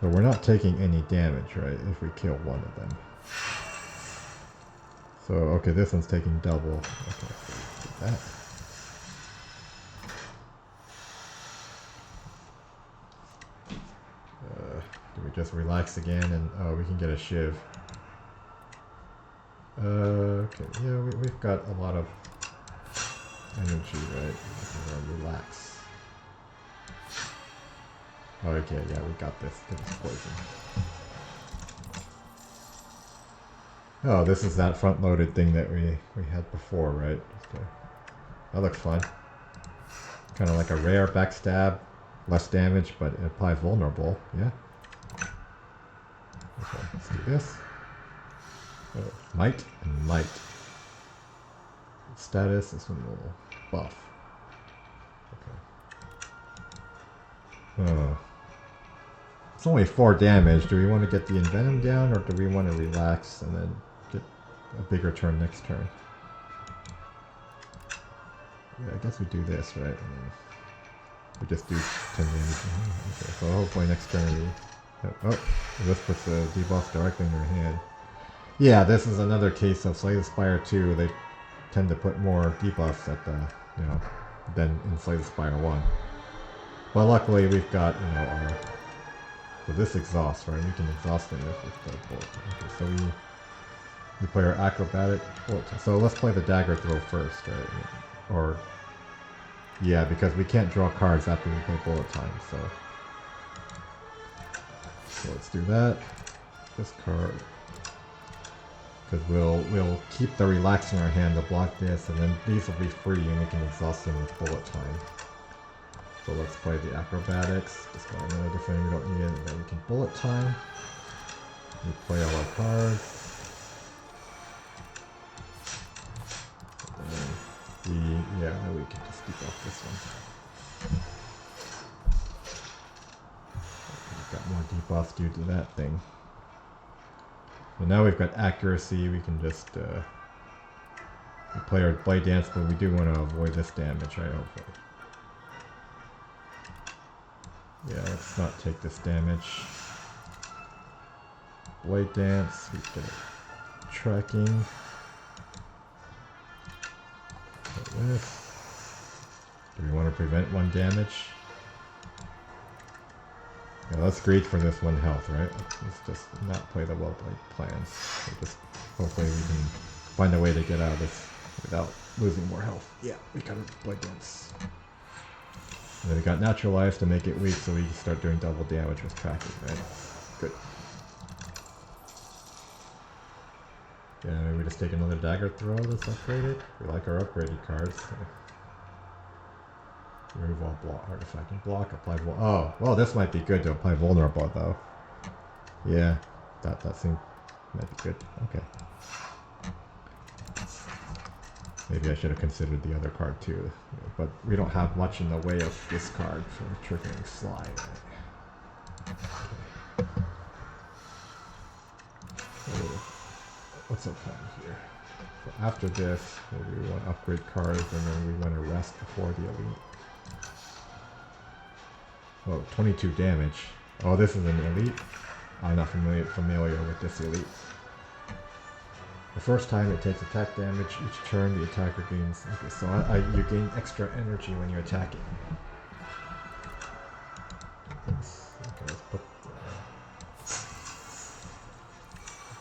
But we're not taking any damage, right, if we kill one of them. So, okay, this one's taking double. Okay, do that. Do we just relax again and, oh, we can get a shiv. Okay, yeah, we've got a lot of energy, right? We can relax. Okay, yeah, we got this. Get this poison. Oh, this is that front-loaded thing that we had before, right? That looks fun. Kind of like a rare backstab. Less damage, but it applies vulnerable. Yeah. Okay, let's do this. Oh, might and might. Status, this one will buff. Okay. Oh. It's only 4 damage. Do we want to get the Envenom down, or do we want to relax and then get a bigger turn next turn? Yeah, I guess we do this, right? And then we just do 10 damage. Okay, so hopefully next turn we... Oh, this puts the debuff directly in their hand. Yeah, this is another case of Slay the Spire 2. They tend to put more debuffs at the, you know, than in Slay the Spire 1. But luckily we've got, you know, our... So this exhaust, right? We can exhaust it with the bullet. Okay, so we play our acrobatic bullet. So let's play the dagger throw first, right? Or... Yeah, because we can't draw cards after we play bullet time, so let's do that. This card. Because we'll keep the relax in our hand to block this, and then these will be free and we can exhaust them with bullet time. So let's play the acrobatics. Just got another defender, we don't need it, and then we can bullet time. We play all our cards. And then we can just debuff this one. We've got more debuffs due to that thing. So now we've got accuracy, we can just we play our blade dance, but we do want to avoid this damage, right? Hopefully. Yeah, let's not take this damage. Blade dance, we get a tracking. Like this. Do we want to prevent 1 damage? Yeah, let's greed for this 1 health, right? Let's just not play the well-played plans. So just hopefully we can find a way to get out of this without losing more health. Yeah, we got a blade dance. And then we got neutralized to make it weak, so we can start doing double damage with tracking, right? Good. Yeah, maybe we just take another dagger throw that's upgraded. We like our upgraded cards. So. Remove all block, artifact and block, apply oh, well, this might be good to apply vulnerable though. Yeah, that seems might be good. Okay. Maybe I should have considered the other card too, but we don't have much in the way of this card for triggering slide. Right? Okay. So, what's our plan here? So after this, maybe we want to upgrade cards, and then we want to rest before the elite. Oh, 22 damage. Oh, this is an elite? I'm not familiar with this elite. The first time it takes attack damage, each turn the attacker gains... Okay, so you gain extra energy when you attack it. Okay, let's put...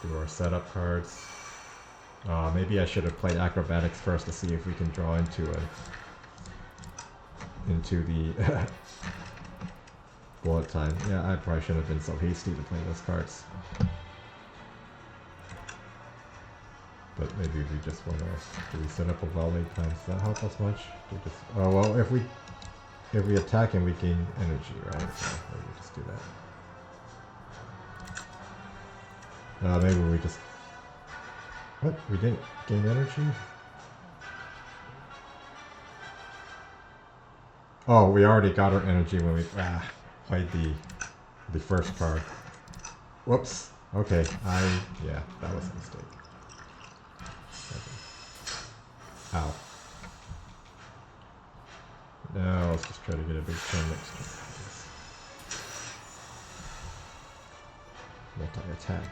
do our setup cards. Maybe I should have played acrobatics first to see if we can draw into the... bullet time. Yeah, I probably shouldn't have been so hasty to play those cards. But maybe we just want to... Do we set up a well-laid plan? Does that help us much? Oh, well, if we attack him, we gain energy, right? So maybe just do that. Maybe we just... What? We didn't gain energy? Oh, we already got our energy when we... played the first card. Whoops. Okay, yeah, that was a mistake. Okay. Ow. Now let's just try to get a big turn next turn. Multi-attack.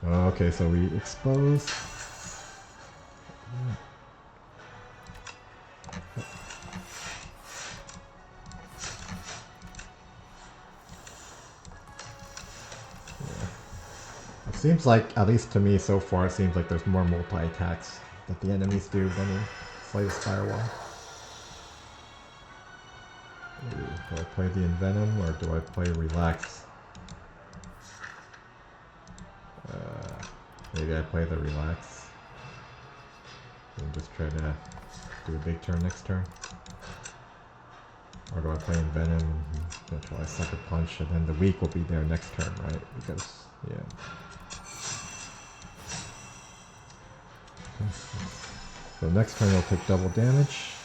Okay, so we expose. It seems like, at least to me so far, it seems like there's more multi-attacks that the enemies do than in Slay the Spire 1. Do I play the Envenom or do I play Relax? Maybe I play the Relax. And just try to do a big turn next turn. Or do I play Envenom until I Sucker Punch and then the weak will be there next turn, right? Because, yeah. So next turn I'll take double damage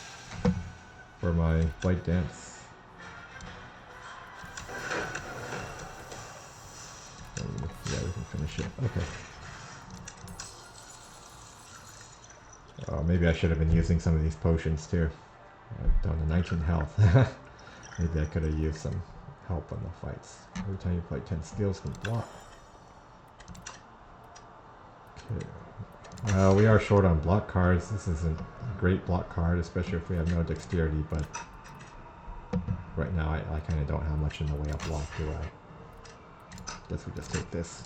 for my Blight Dance. And yeah, we can finish it. Okay. Maybe I should have been using some of these potions too. I'm down to 19 health. Maybe I could have used some help on the fights. Every time you play 10 skills, can block. Okay. We are short on block cards. This isn't a great block card, especially if we have no dexterity, but right now I kind of don't have much in the way of block, do I? Guess we just take this.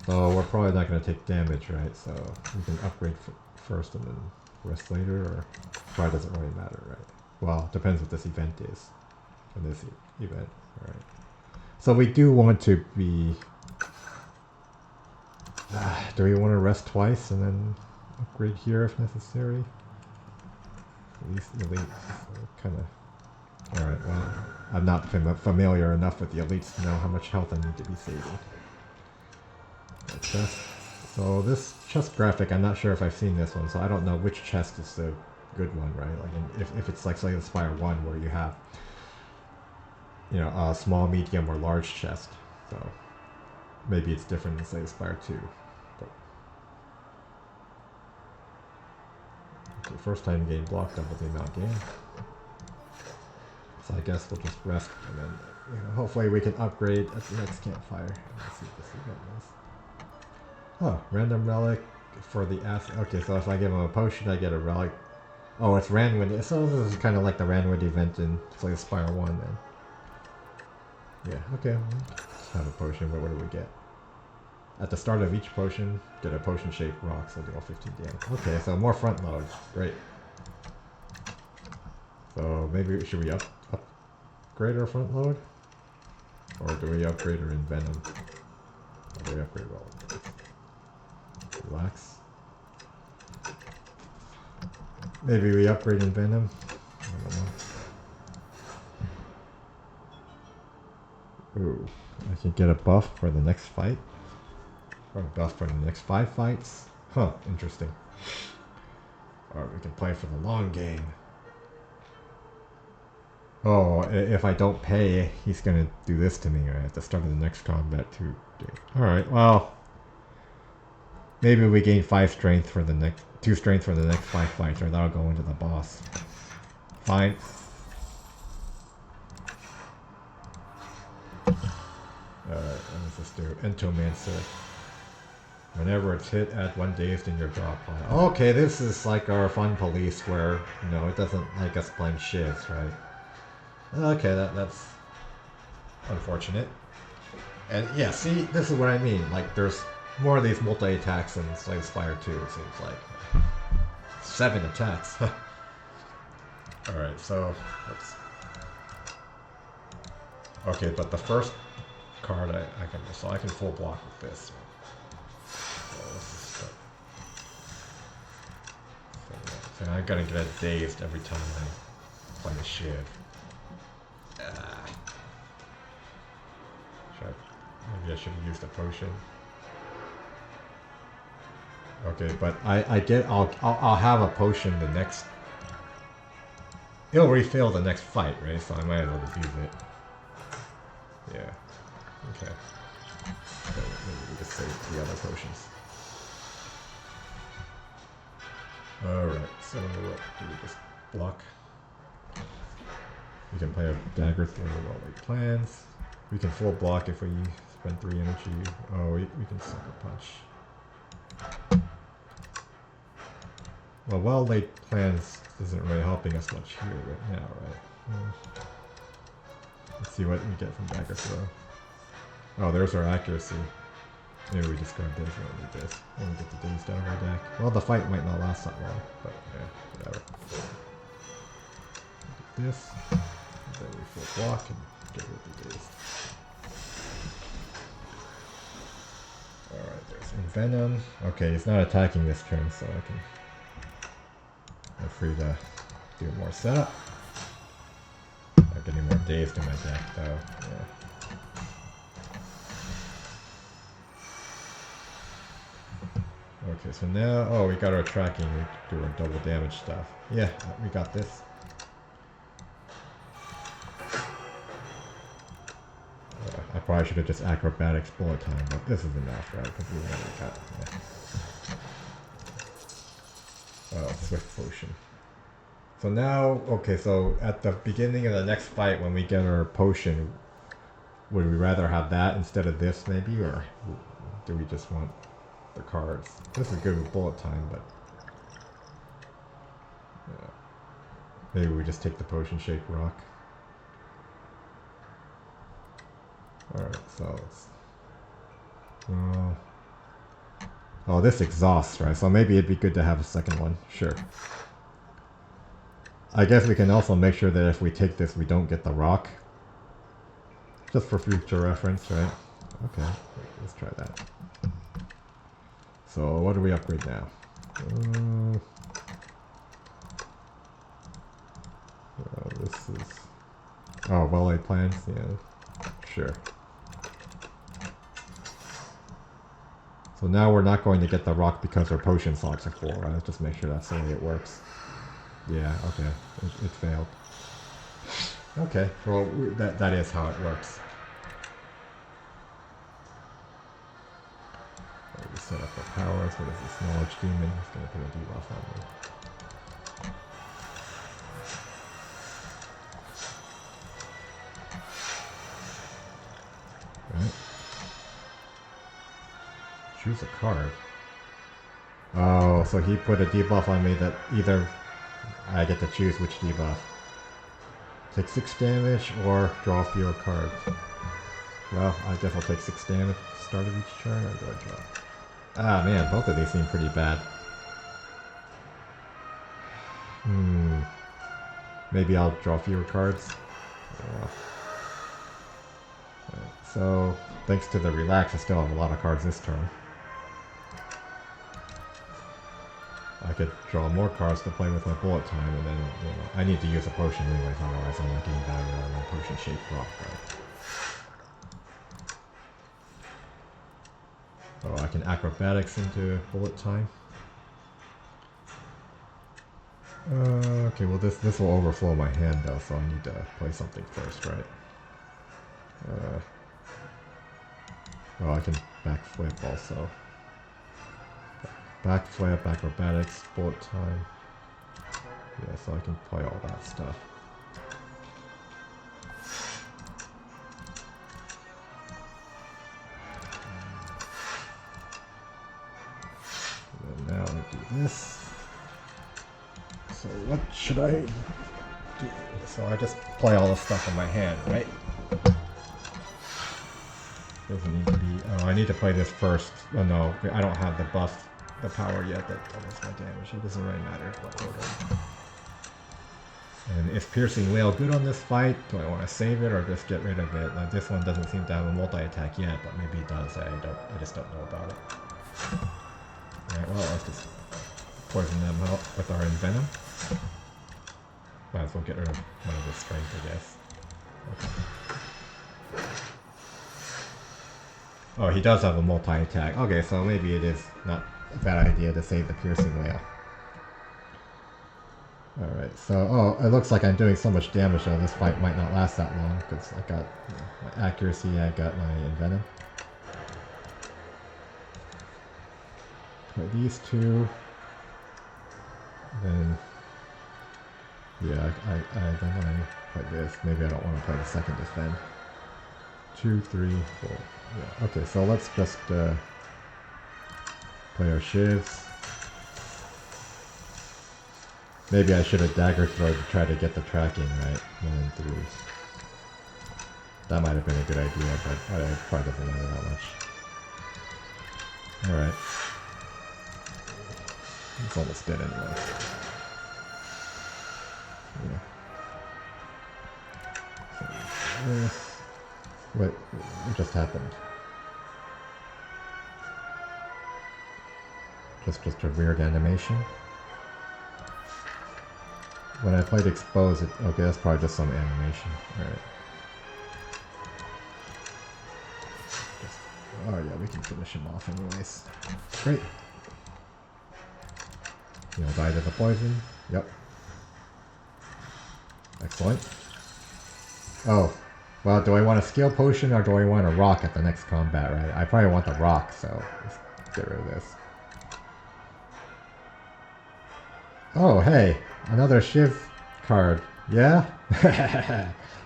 So we're probably not going to take damage, right? So we can upgrade first and then rest later, or why doesn't really matter, right? Well, it depends what this event is. In this event, right? So we do want to be... do we want to rest twice and then upgrade here if necessary? At least elite, kind of... Alright, well, I'm not familiar enough with the elites to know how much health I need to be saving. Chest. So this chest graphic, I'm not sure if I've seen this one, so I don't know which chest is the good one, right? Like if it's like Slay the Spire 1 where you have, you know, a small, medium, or large chest. So maybe it's different in Slay the Spire 2. But okay, first time gain block, double the amount gained. So I guess we'll just rest and then, you know, hopefully we can upgrade at the next campfire. Let's see what this event is. Oh, random relic for the acid. Okay, so if I give him a potion, I get a relic. Oh, it's Ranwood. So this is kind of like the Ranwood event in Slay the Spire 1 then. Yeah, okay. Just have a potion, but what do we get? At the start of each potion, get a potion-shaped rock, so deal 15 damage. Okay, so more front load. Great. So maybe, should we upgrade our front load? Or do we upgrade our Envenom? Or do we upgrade Relic? Relax. Maybe we upgrade Envenom? I don't know. Ooh, I can get a buff for the next fight? Or a buff for the next 5 fights? Huh, interesting. Or we can play for the long game. Oh, if I don't pay, he's gonna do this to me right at the start of the next combat too. Alright, well... Maybe we gain 5 strength for the next... 2 strength for the next 5 fights, or that'll go into the boss. Fine. Alright, what does this do? Entomancer. Whenever it's hit, add 1 dazed in your draw pile. Okay, this is like our fun police where, you know, it doesn't like us playing shivs, right? Okay, that's unfortunate. And yeah, see, this is what I mean. Like, there's more of these multi-attacks in Slay the Spire 2, it seems like. 7 attacks. Alright, so let's... Okay, but the first card I can full block with this. So let's just start. So I'm gonna get dazed every time I play a shiv. Maybe I should have used a potion. Okay, but I'll have a potion the next... It'll refill the next fight, right? So I might as well just use it. Yeah. Okay. So maybe we just save the other potions. Alright, so what do we just block? We can play a dagger through the worldly plans. We can full block if we Spend 3 energy. Oh, we can sucker punch. Well, well-laid plans isn't really helping us much here right now, right? Let's see what we get from dagger throw. Oh, there's our accuracy. Maybe we discard this, we don't need this. When we get the dazed out of our deck. Well, the fight might not last that long, but yeah, whatever. Get this, and then we full block and get rid of the dazed. Alright, there's Envenom. Okay, he's not attacking this turn, so I'm free to do more setup. I'm getting more dazed in my deck, though. Yeah. Okay, so now, oh, we got our tracking, we do our double damage stuff. Yeah, we got this. I probably should have just acrobatics bullet time, but this is enough, right? Because we already got, yeah. Oh, swift potion. So now, okay, so at the beginning of the next fight, when we get our potion, would we rather have that instead of this, maybe, or do we just want the cards? This is good with bullet time, but yeah. Maybe we just take the potion shaped rock. Alright, so it's oh, this exhausts, right? So maybe it'd be good to have a second one. Sure. I guess we can also make sure that if we take this, we don't get the rock. Just for future reference, right? Okay, let's try that. So what do we upgrade now? This is... Oh, well-laid plans? Yeah, sure. So now we're not going to get the rock because our potion slots are full, right? Let's just make sure that's the way it works. Yeah, okay. It failed. Okay, well, that is how it works. We set up our powers. What is this? Knowledge Demon. It's going to put a debuff on me. Right. Choose a card. Oh, so he put a debuff on me that either I get to choose which debuff. Take 6 damage or draw fewer cards. Well, I guess I'll take 6 damage at the start of each turn, or do I draw? Ah man, both of these seem pretty bad. Maybe I'll draw fewer cards. Right, so, thanks to the relax, I still have a lot of cards this turn. I could draw more cards to play with my bullet time, and then, you know, I need to use a potion anyways, otherwise I'm not getting value out of my potion-shaped rock, right? Oh, I can acrobatics into bullet time. Okay, well this will overflow my hand though, so I need to play something first, right? Oh, I can backflip also. Backflip, acrobatics, bullet time. Yeah, so I can play all that stuff. And then now I do this. So what should I do? So I just play all this stuff in my hand, right? Doesn't need to be... Oh, I need to play this first. Oh no, I don't have the buff, the power yet that doubles my damage. It doesn't really matter what order. And is Piercing Wail good on this fight? Do I want to save it or just get rid of it? Like this one doesn't seem to have a multi-attack yet, but maybe it does. I just don't know about it. Alright, well, let's just poison them out with our Envenom. Might as well get rid of one of the strength, I guess. Okay. Oh, he does have a multi-attack. Okay, so maybe it is not a bad idea to save the Piercing Wail. Alright, so, oh, it looks like I'm doing so much damage though, this fight might not last that long, because I got my accuracy, I got my Envenom. Play these two. Then, yeah, I don't want to play this. Maybe I don't want to play the second defend. 2, 3, 4. Yeah. Okay, so let's just play our shivs. Maybe I should have dagger throw to try to get the tracking right. 1 and 3. That might have been a good idea, but it probably doesn't matter that much. Alright. It's almost dead anyway. Yeah. So this. Wait, what just happened? Just a weird animation. When I played Expose, okay, that's probably just some animation. Alright. Oh yeah, we can finish him off anyways. Great. You'll die to the poison. Yep. Excellent. Oh. Well, do I want a skill potion or do I want a rock at the next combat, right? I probably want the rock, so let's get rid of this. Oh, hey. Another Shiv card. Yeah?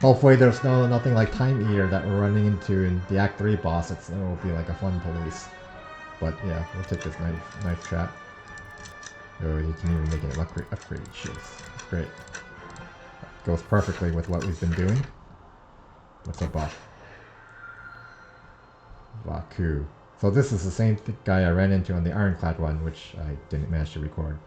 Hopefully there's nothing like Time Eater that we're running into in the Act 3 boss. It will be like a fun police. But yeah, we'll take this knife trap. Oh, you can even make it upgrade shifts. Great. Goes perfectly with what we've been doing. What's a buff? Vaku. So this is the same guy I ran into on the Ironclad one, which I didn't manage to record.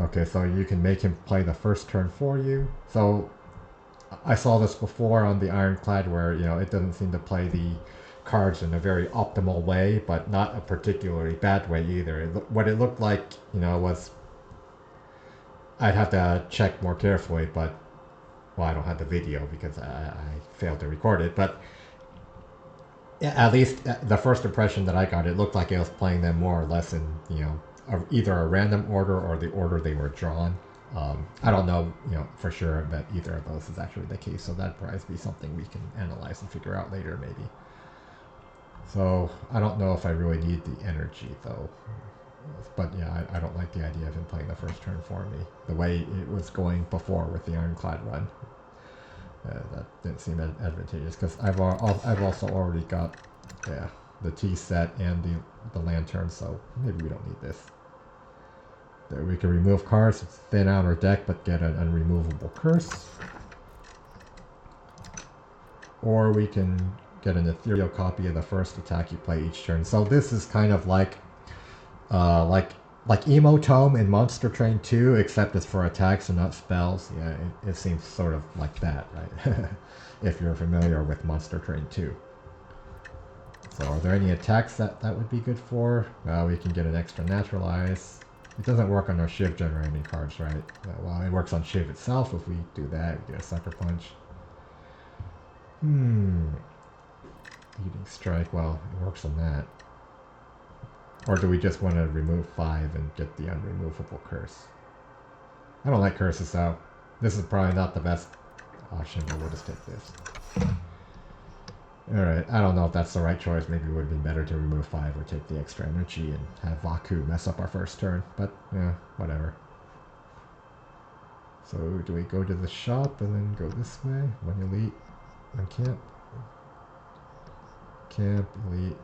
Okay, so you can make him play the first turn for you. So I saw this before on the Ironclad where, you know, it doesn't seem to play the cards in a very optimal way, but not a particularly bad way either. What it looked like, you know, was... I'd have to check more carefully, but... Well, I don't have the video because I failed to record it, but... At least the first impression that I got, it looked like it was playing them more or less in, you know, either a random order or the order they were drawn. I don't know, you know, for sure that either of those is actually the case, so that'd probably be something we can analyze and figure out later, maybe. So, I don't know if I really need the energy, though. But yeah, I don't like the idea of him playing the first turn for me. The way it was going before with the Ironclad run. That didn't seem advantageous, because I've also already got, yeah, the tea set and the lantern, so maybe we don't need this. There, we can remove cards, thin out our deck, but get an unremovable curse. Or we can get an ethereal copy of the first attack you play each turn. So this is kind of like Emo Tome in Monster Train 2, except it's for attacks and not spells. Yeah, it seems sort of like that, right? If you're familiar with Monster Train 2. So are there any attacks that would be good for? Well, we can get an extra Naturalize. It doesn't work on our Shiv generating cards, right? Well, it works on Shiv itself. If we do that, we get a Sucker Punch. Eating Strike, well, it works on that. Or do we just want to remove 5 and get the unremovable curse? I don't like curses, so this is probably not the best option, but we'll just take this. Alright, I don't know if that's the right choice. Maybe it would have been better to remove 5 or take the extra energy and have Vaku mess up our first turn. But, yeah, whatever. So, do we go to the shop and then go this way? One elite, one camp. Camp, elite.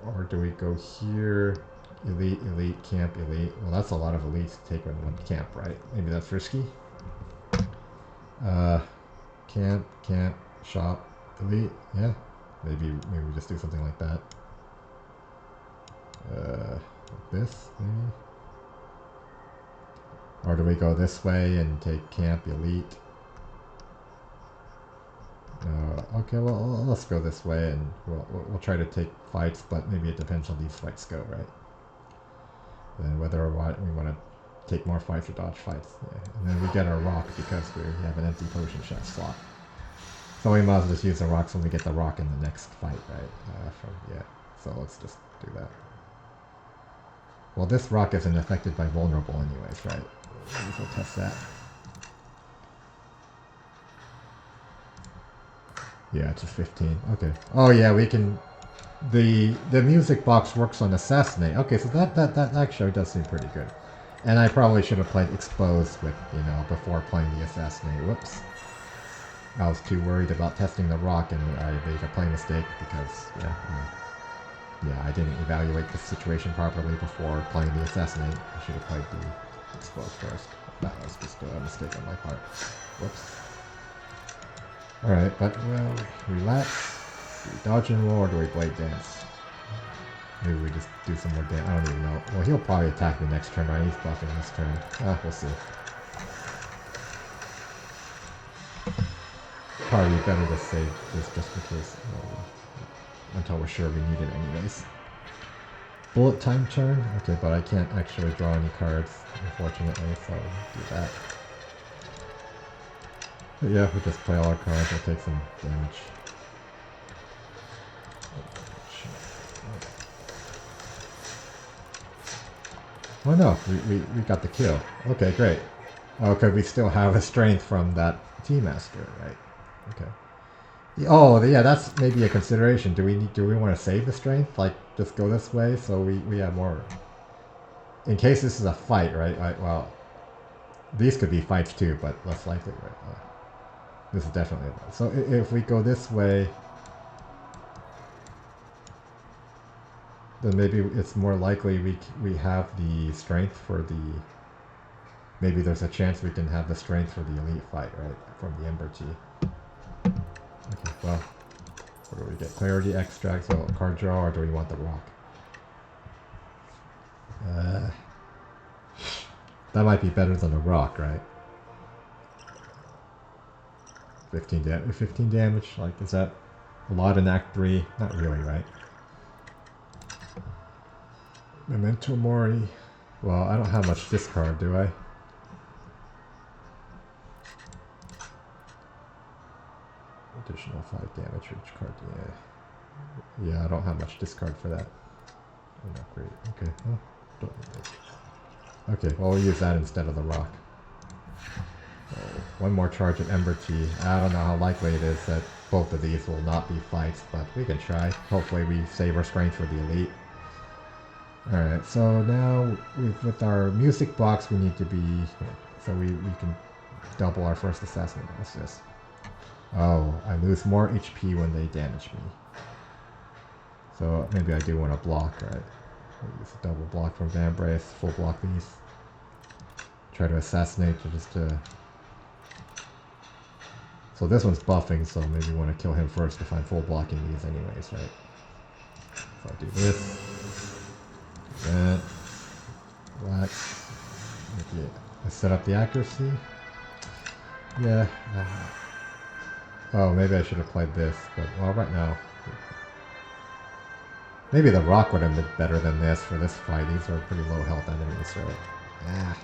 Or do we go here? Elite, elite, camp, elite. Well, that's a lot of elites to take in one camp, right? Maybe that's risky. Camp, shop, elite. Yeah, maybe we just do something like that. Like this, maybe. Or do we go this way and take camp, elite? Okay, well, let's go this way, and we'll try to take fights, but maybe it depends on these fights go, right? And whether or not we want to take more fights or dodge fights. Yeah. And then we get our rock because we have an empty potion chest slot. So we might as well just use the rocks when we get the rock in the next fight, right? Yeah, so let's just do that. Well, this rock isn't affected by vulnerable anyways, right? Maybe we'll test that. Yeah, it's a 15. Okay. Oh yeah, we can... The music box works on Assassinate. Okay, so that actually does seem pretty good. And I probably should have played Exposed with, you know, before playing the Assassinate. Whoops. I was too worried about testing the rock and I made a play mistake because, yeah, I didn't evaluate the situation properly before playing the Assassinate. I should have played the Exposed first. That was just a mistake on my part. Whoops. Alright, but, well, relax. Do we dodge and roll or do we blade dance? Maybe we just do some more damage. I don't even know. Well, he'll probably attack me next turn, right? He's buffing this turn. We'll see. Probably better to save this just in case. Until we're sure we need it anyways. Bullet time turn? Okay, but I can't actually draw any cards, unfortunately, so do that. But yeah, we just play all our cards, we'll take some damage. Oh no, we got the kill. Okay, great. Oh, because we still have a strength from that T-Master, right? Okay. Oh, yeah, that's maybe a consideration. Do we want to save the strength? Like, just go this way so we have more... In case this is a fight, right? Well, these could be fights too, but less likely, right? This is definitely a fight. So if we go this way... then maybe it's more likely we have the strength for the... Maybe there's a chance we can have the strength for the elite fight, right? From the Ember Tea. Okay, well, what do we get? Clarity, extract, so card draw, or do we want the rock? That might be better than the rock, right? 15 damage, like, is that a lot in Act 3? Not really, right? Memento Mori. Well, I don't have much discard, do I? Additional 5 damage for each card. Yeah, I don't have much discard for that. Oh, not great. Okay, well, don't need it. Okay, well, we'll use that instead of the rock. Oh, one more charge of Ember Tea. I don't know how likely it is that both of these will not be fights, but we can try. Hopefully we save our strength for the elite. Alright, so now with our music box we need to be... So we can double our first assessment. What's this? Oh, I lose more HP when they damage me. So maybe I do want to block, right? Use a double block from Vambrace, full block these. Try to assassinate just to... So this one's buffing, so maybe we want to kill him first if I'm full blocking these anyways, right? So I do this. Do that. Relax. Okay. I set up the accuracy. Yeah. Oh, maybe I should have played this, but well, right now. Maybe the rock would have been better than this for this fight. These are pretty low health enemies, right? Yeah.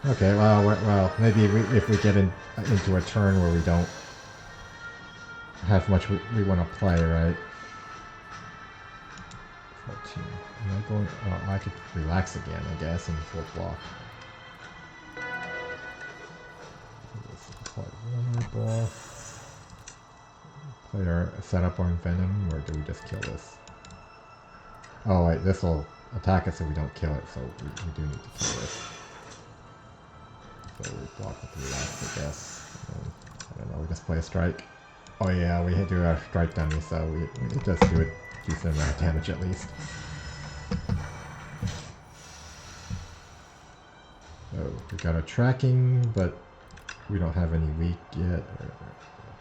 Okay, well, maybe if we get into a turn where we don't have much we want to play, right? 14. Am I going? Oh, I could relax again, I guess, and full block. Vulnerable. Play our setup on Venom, or do we just kill this? Oh wait, this will attack us if we don't kill it, so we do need to kill this. So we block with relax, I guess. I don't know, we just play a strike. Oh yeah, we do our strike dummy, so we just do a decent amount of damage at least. Oh, we got a tracking, but we don't have any weak yet.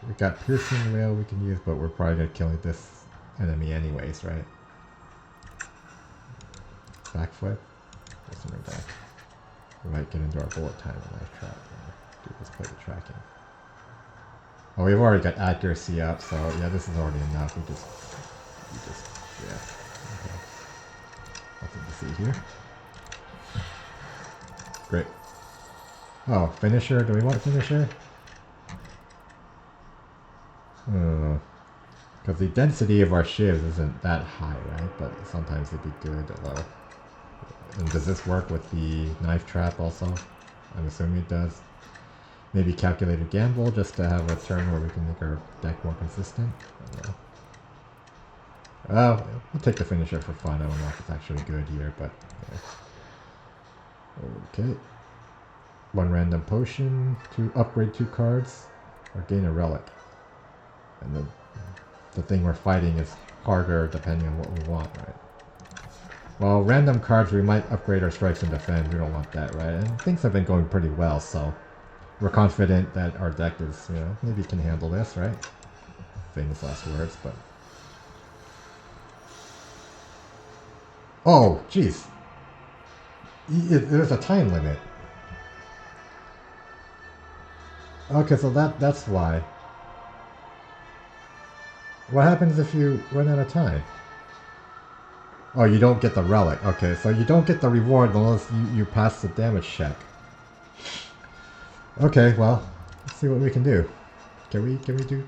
We got piercing rail we can use, but we're probably gonna kill this enemy anyways, right? Backflip. Listener back. We might get into our bullet time and knife trap. Let's play the tracking. Oh, we've already got accuracy up, so yeah, this is already enough. We just yeah. Okay. Nothing to see here. Great. Oh, finisher. Do we want finisher? Because the density of our shivs isn't that high, right? But sometimes it'd be good, although... And does this work with the knife trap also? I'm assuming it does. Maybe calculated gamble just to have a turn where we can make our deck more consistent? I don't know. We'll take the finisher for fun. I don't know if it's actually good here, but... Yeah. Okay. 1 random potion to upgrade 2 cards or gain a relic. And then the thing we're fighting is harder depending on what we want, right? Well, random cards, we might upgrade our strikes and defend. We don't want that, right? And things have been going pretty well, so we're confident that our deck is, maybe can handle this, right? Famous last words, but... Oh, jeez. There's a time limit. Okay, so that's why. What happens if you run out of time? Oh, you don't get the relic. Okay, so you don't get the reward unless you pass the damage check. Okay, well, let's see what we can do. Can we do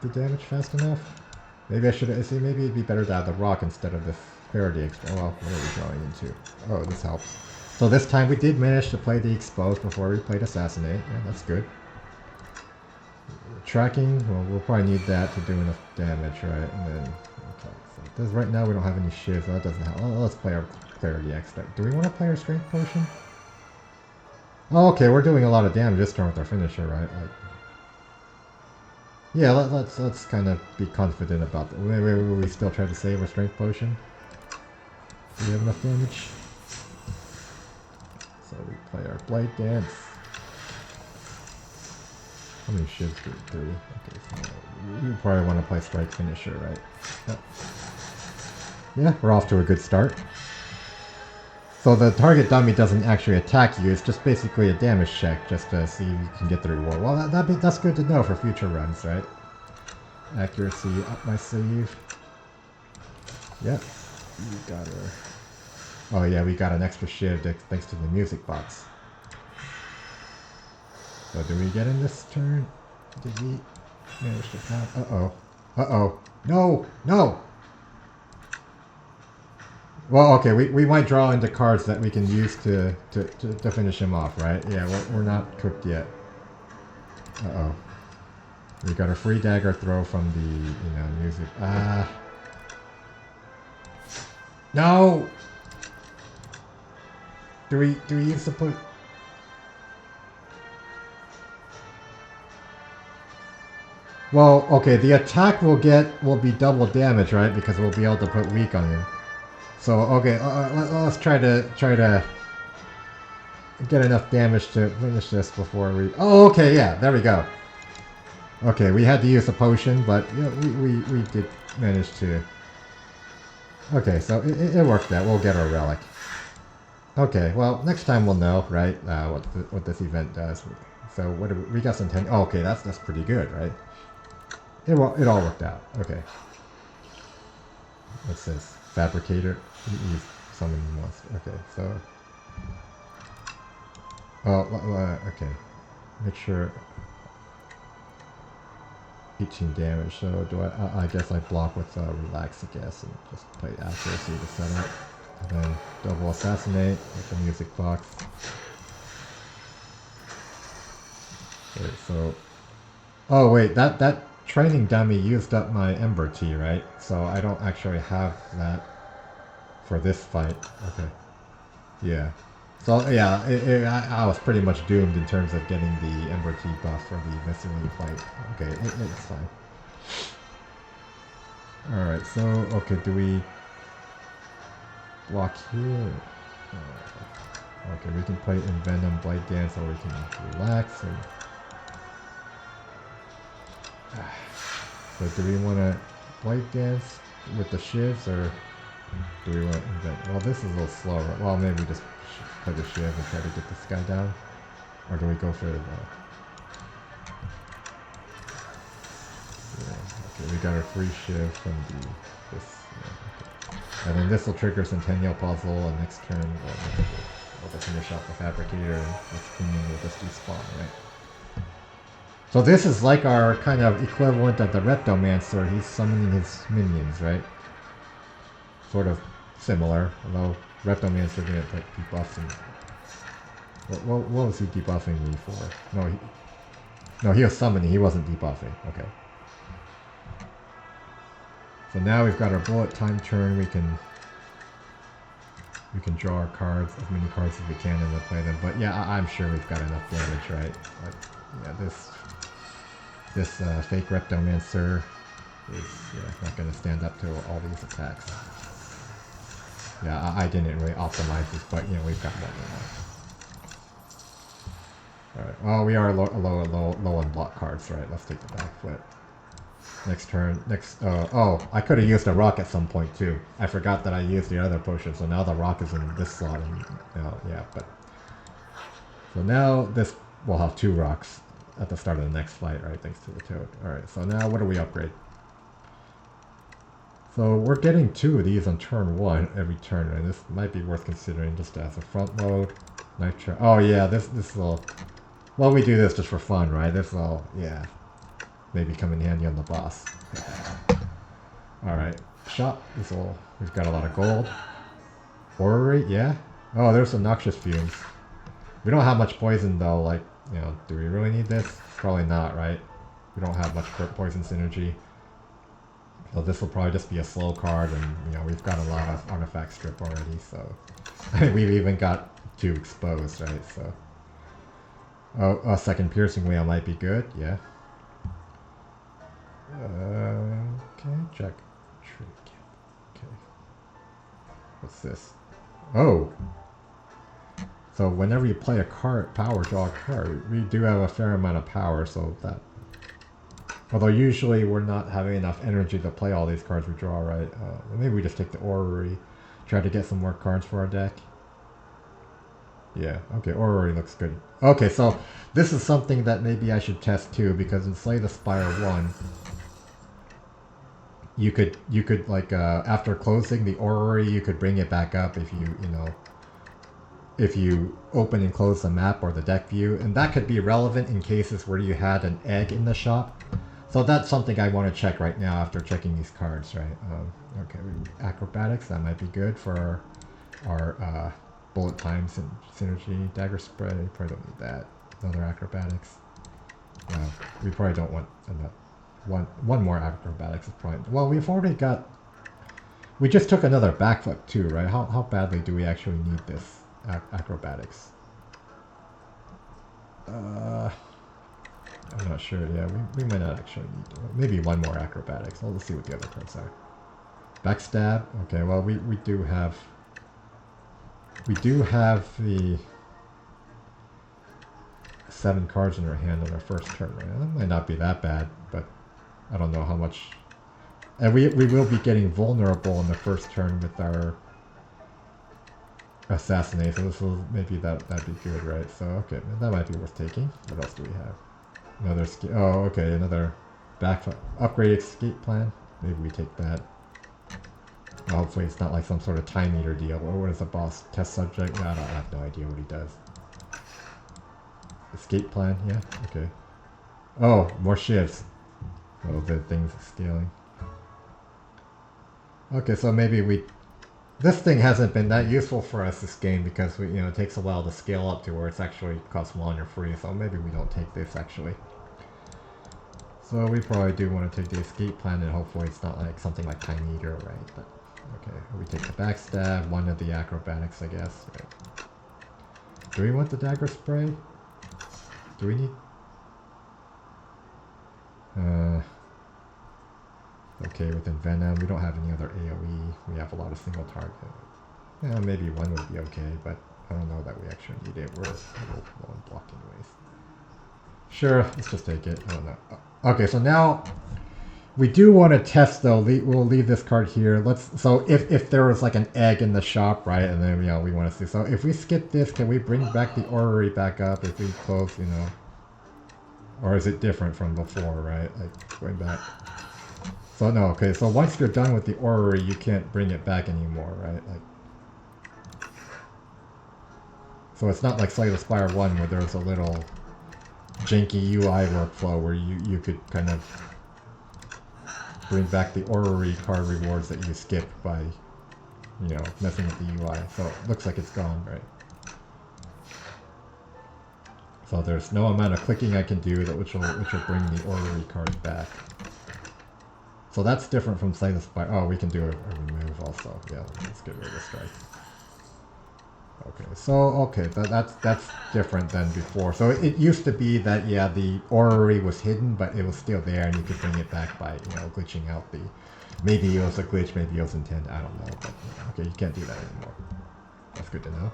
the damage fast enough? Maybe I should see. Maybe it'd be better to have the rock instead of this clarity. Well, what are we drawing into? Oh, this helps. So this time we did manage to play the exposed before we played assassinate. Yeah, that's good. Tracking, well, we'll probably need that to do enough damage, right? And then, okay, so this, right now we don't have any shivs, so that doesn't help. Oh, let's play our clarity extract. Do we want to play our strength potion? Oh, okay, we're doing a lot of damage this turn with our finisher, right? Like, yeah, let's kind of be confident about that. Maybe we still try to save our strength potion. Do we have enough damage? So we play our Blight Dance. How many shivs do we do? Okay, so you probably want to play Strike Finisher, right? Yep. Yeah, we're off to a good start. So the target dummy doesn't actually attack you, it's just basically a damage check just to see if you can get the reward. Well, that's good to know for future runs, right? Accuracy up my sleeve. Yep, you got her. Oh yeah, we got an extra shiv thanks to the music box. So do we get in this turn? Did we manage to pass? Uh-oh. Uh-oh. No! No! Well, okay, we might draw into cards that we can use to finish him off, right? Yeah, we're not cooked yet. Uh-oh. We got a free dagger throw from the, music. No! Do we use the put... Well, okay, the attack will be double damage, right? Because we'll be able to put weak on him. So, okay, let's try to get enough damage to finish this before we... Oh, okay, yeah, there we go. Okay, we had to use a potion, but we did manage to... Okay, so it worked out. We'll get our relic. Okay, well, next time we'll know, right, what this event does. So, what do we got some 10... Oh, okay, that's pretty good, right? It all worked out. Okay. What's this? Fabricator? He's summoning monster. Okay, so... Oh, okay. Make sure... 18 damage, so do I guess I block with relax, I guess, and just play accuracy to set up. And then double assassinate with the music box. Okay, so... Oh wait, that training dummy used up my Ember Tea, right? So I don't actually have that for this fight. Okay. Yeah. So yeah, I was pretty much doomed in terms of getting the Ember Tea buff for the Mystery fight. Okay, it's fine. Alright, so, okay, do we block here? Okay, we can play Envenom, Blight Dance, or we can relax. And... So do we want to Blight Dance with the shivs, or do we want to invent? Well, this is a little slower. Well, maybe we just play the shiv and try to get this guy down. Or do we go for the... Yeah, okay, we got our free shiv from this. Yeah, okay. And then this will trigger Centennial Puzzle, and next turn we'll just finish off the Fabricator, and this Queen will just despawn, right? So this is like our kind of equivalent of the Reptomancer. He's summoning his minions, right? Sort of similar, although Reptomancer didn't like debuff him. What was he debuffing me for? No, he was summoning, he wasn't debuffing. Okay. So now we've got our bullet time turn, we can We can draw our cards, as many cards as we can, and then play them. But yeah, I'm sure we've got enough damage, right? Like, yeah, this fake Reptomancer is not going to stand up to all these attacks. Yeah, I didn't really optimize this, but we've got more than that. Alright, well, we are low on block cards, right? Let's take the back flip. Next turn, oh, I could have used a rock at some point too. I forgot that I used the other potion, so now the rock is in this slot, and yeah, but... So now this will have 2 rocks at the start of the next fight, right, thanks to the toad. Alright, so now what do we upgrade? So we're getting 2 of these on turn 1 every turn, and this might be worth considering just as a front load. Nitro. Oh yeah, this will... Well, we do this just for fun, right? This will, yeah, maybe come in handy on the boss. Alright, shop. We've got a lot of gold. Orrery, yeah. Oh, there's some noxious fumes. We don't have much poison though, like, do we really need this? Probably not, right? We don't have much poison synergy. So this will probably just be a slow card, and we've got a lot of artifact strip already, so we've even got 2 exposed, right? So a second piercing whale might be good, yeah. Okay, check. Okay. What's this? Oh! So whenever you play a card, power, draw a card, we do have a fair amount of power, so that... Although usually we're not having enough energy to play all these cards we draw, right? Maybe we just take the Orrery, try to get some more cards for our deck. Yeah, okay, Orrery looks good. Okay, so this is something that maybe I should test too, because in Slay the Spire 1, you could like after closing the Orrery, you could bring it back up if if you open and close the map or the deck view, and that could be relevant in cases where you had an egg in the shop. So that's something I want to check right now after checking these cards, right? Okay, acrobatics, that might be good for our bullet times and synergy. Dagger spread, we probably don't need that. Another acrobatics. We probably don't want one more acrobatics is probably... Well, we've already got... We just took another backflip too, right? How badly do we actually need this acrobatics? I'm not sure. Yeah, we might not actually need maybe one more acrobatics. I'll just see what the other cards are. Backstab. Okay, well we do have the 7 cards in our hand on our first turn, right? That might not be that bad, but I don't know how much. And we will be getting vulnerable in the first turn with our assassinate. So this will that'd be good, right? So okay, that might be worth taking. What else do we have? Another escape. Oh, okay, another upgrade escape plan. Maybe we take that. Well, hopefully it's not like some sort of time eater deal. What is the boss? Test subject? No, I have no idea what he does. Escape plan? Yeah, okay. Oh, more shifts. Oh, the things scaling. Okay, so maybe this thing hasn't been that useful for us this game because it takes a while to scale up to where it's actually costs 1 or free, so maybe we don't take this actually. So we probably do want to take the escape plan, and hopefully it's not like something like Time Eater, right? But okay, we take the backstab, one of the acrobatics, I guess. Right. Do we want the dagger spray? Do we need? Okay, with Envenom, we don't have any other AoE. We have a lot of single target. Yeah, maybe one would be okay, but I don't know that we actually need it. We're a little low on block anyways. Sure, let's just take it. I don't know. Okay, so now we do want to test though. We'll leave this card here. So if there was like an egg in the shop, right, and then we want to see. So if we skip this, can we bring back the Orrery back up if we close, or is it different from before, right? Like going back. So no, okay, so once you're done with the Orrery, you can't bring it back anymore, right? Like, so it's not like Slay the Spire 1 where there's a little janky UI workflow where you could kind of bring back the Orrery card rewards that you skipped by, messing with the UI. So it looks like it's gone, right? So there's no amount of clicking I can do which will bring the Orrery cards back. So that's different from Slay the Spire. Oh, we can do a remove also. Yeah, let's get rid of the strike. That's different than before. So it used to be that yeah, the orrery was hidden, but it was still there, and you could bring it back by glitching out the. Maybe it was a glitch, maybe it was intended. I don't know, but okay, you can't do that anymore. That's good to know.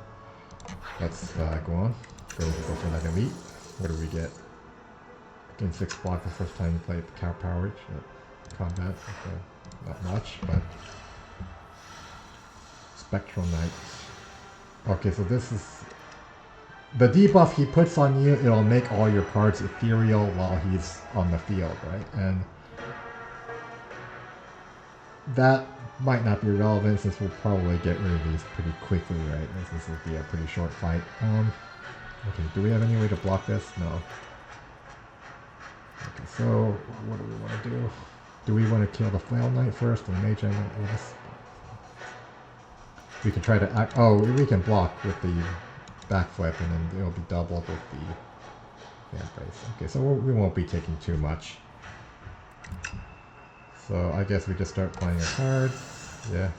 Let's go on. Go for that elite. What do we get? Gain 6 block the first time you play cow power combat. Okay, not much, but Spectral Knight. Okay, so this is the debuff he puts on you. It'll make all your cards ethereal while he's on the field, right? And that might not be relevant since we'll probably get rid of these pretty quickly, right? This will be a pretty short fight. Okay, do we have any way to block this? No. Okay, so what do we want to do? Do we want to kill the Flail Knight first and Mage Knight? Yes. We can try to act. Oh, we can block with the backflip, and then it'll be doubled with the base. Okay, so we won't be taking too much. So I guess we just start playing our cards. Yeah.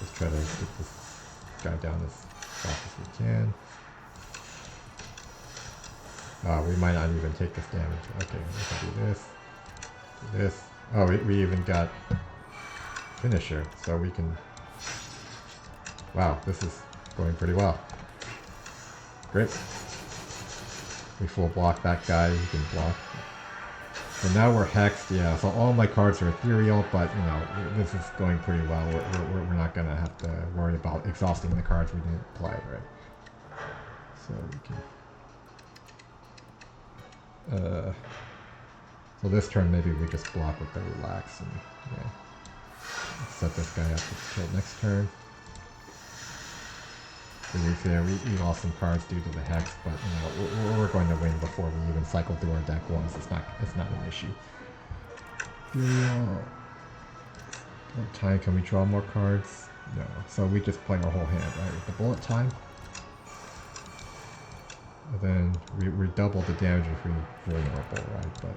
Just try to get this guy down as fast as we can. We might not even take this damage. Okay, we can do this. Do this. Oh, we even got Finisher, so we can. Wow, this is going pretty well. Great. We full block that guy. He can block. So now we're hexed, yeah. So all my cards are ethereal, but this is going pretty well. We're not gonna have to worry about exhausting the cards we didn't play, right? So we can. So this turn maybe we just block with the relax and set this guy up to kill next turn. To be fair, we lost some cards due to the hex, but we're going to win before we even cycle through our deck once. It's not an issue. What time can we draw more cards? No. So we just play our whole hand, right? With the bullet time. And then we double the damage if we're vulnerable, right? But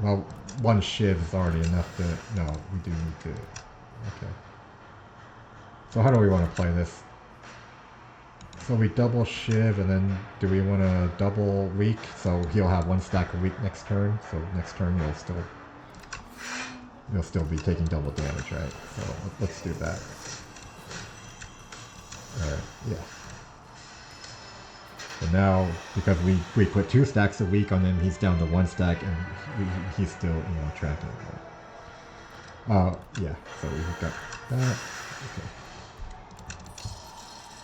well, one shiv is already enough to. No, we do need to. Okay. So how do we want to play this? So we double Shiv, and then do we want to double weak? So he'll have 1 stack of weak next turn. So next turn you'll still be taking double damage, right? So let's do that. Alright, yeah. So now, because we put 2 stacks of weak on him, he's down to 1 stack, and he's still tracking. Yeah. So we've got that. Okay.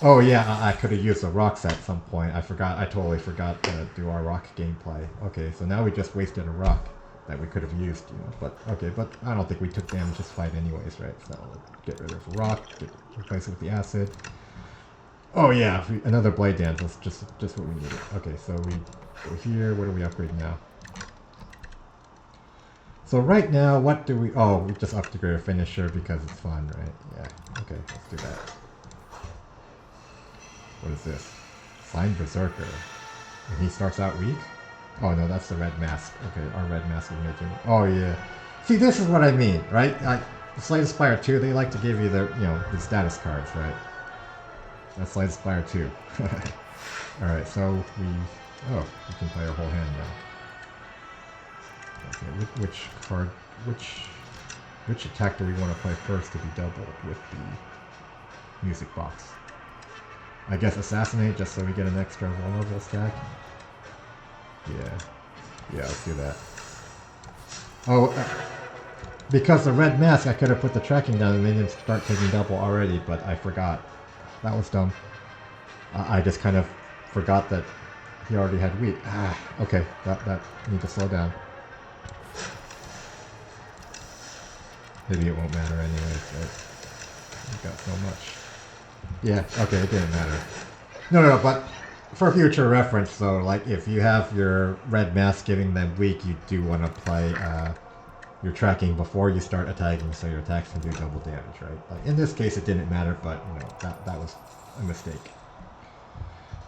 Oh yeah, I could have used a rocks at some point. I totally forgot to do our rock gameplay. Okay, so now we just wasted a rock that we could have used, But okay, but I don't think we took damage this fight anyways, right? So get rid of the rock, replace it with the acid. Oh yeah, another blade dance. That's just what we needed. Okay, so we go here. What do we upgrade now? So right now, what do we? Oh, we just upgrade a finisher because it's fun, right? Yeah. Okay, let's do that. What is this? Sign Berserker. And he starts out weak? Oh no, that's the red mask. Okay, our red mask is making. Oh yeah. See, this is what I mean, right? Slay the Spire 2, they like to give you the status cards, right? That's Slay the Spire 2. Alright, so we can play our whole hand now. Okay, which attack do we want to play first to be doubled with the music box? I guess Assassinate just so we get an extra vulnerable stack. Yeah, let's do that. Oh, because the red mask, I could have put the tracking down and they didn't start taking double already, but I forgot. That was dumb. I just kind of forgot that he already had weak. Okay, that need to slow down. Maybe it won't matter anyways, right? We've got so much. Yeah, okay, it didn't matter. No, but for future reference, though, like if you have your red mask giving them weak, you do want to play your tracking before you start attacking, so your attacks can do double damage, right? Like in this case, it didn't matter, but that was a mistake.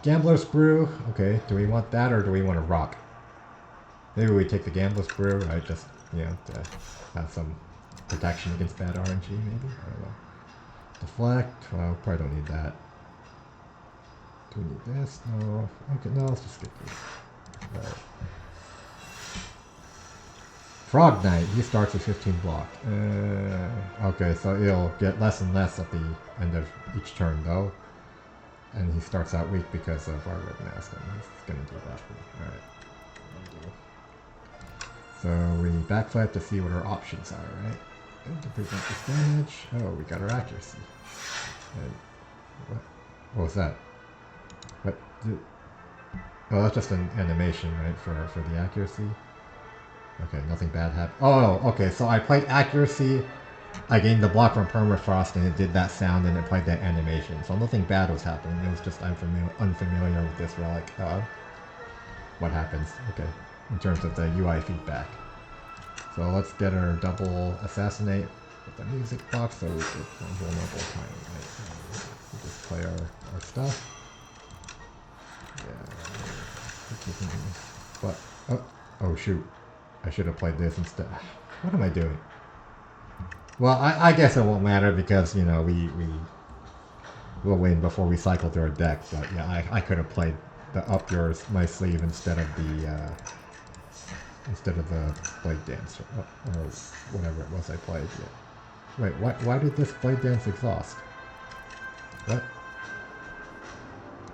Gambler's Brew. Okay, do we want that or do we want to rock? Maybe we take the Gambler's Brew, right? Just to have some protection against bad RNG, maybe. I don't know. Deflect. Well, probably don't need that. Do we need this? No. Okay, no, let's just skip this. Alright. Frog Knight, he starts with 15 block. Okay, so it'll get less and less at the end of each turn though. And he starts out weak because of our red mask, and he's gonna do that for me. Alright. So we backflip to see what our options are, right? And to prevent this damage. Oh, we got our accuracy. And what was that? What did, oh, that's just an animation, right, for the accuracy. Okay, nothing bad happened. Oh, okay, so I played accuracy, I gained the block from Permafrost, and it did that sound, and it played that animation. So nothing bad was happening, it was just unfamiliar with this relic. What happens? Okay, in terms of the UI feedback. So let's get our double assassinate with the music box, so we get vulnerable time, right? We just play our stuff. Yeah. But, oh shoot. I should have played this instead. What am I doing? Well, I guess it won't matter because, you know, we'll win before we cycle through our deck. But yeah, I could have played the my sleeve instead of the blade dance or whatever it was I played. Yeah. Wait, why did this blade dance exhaust? What?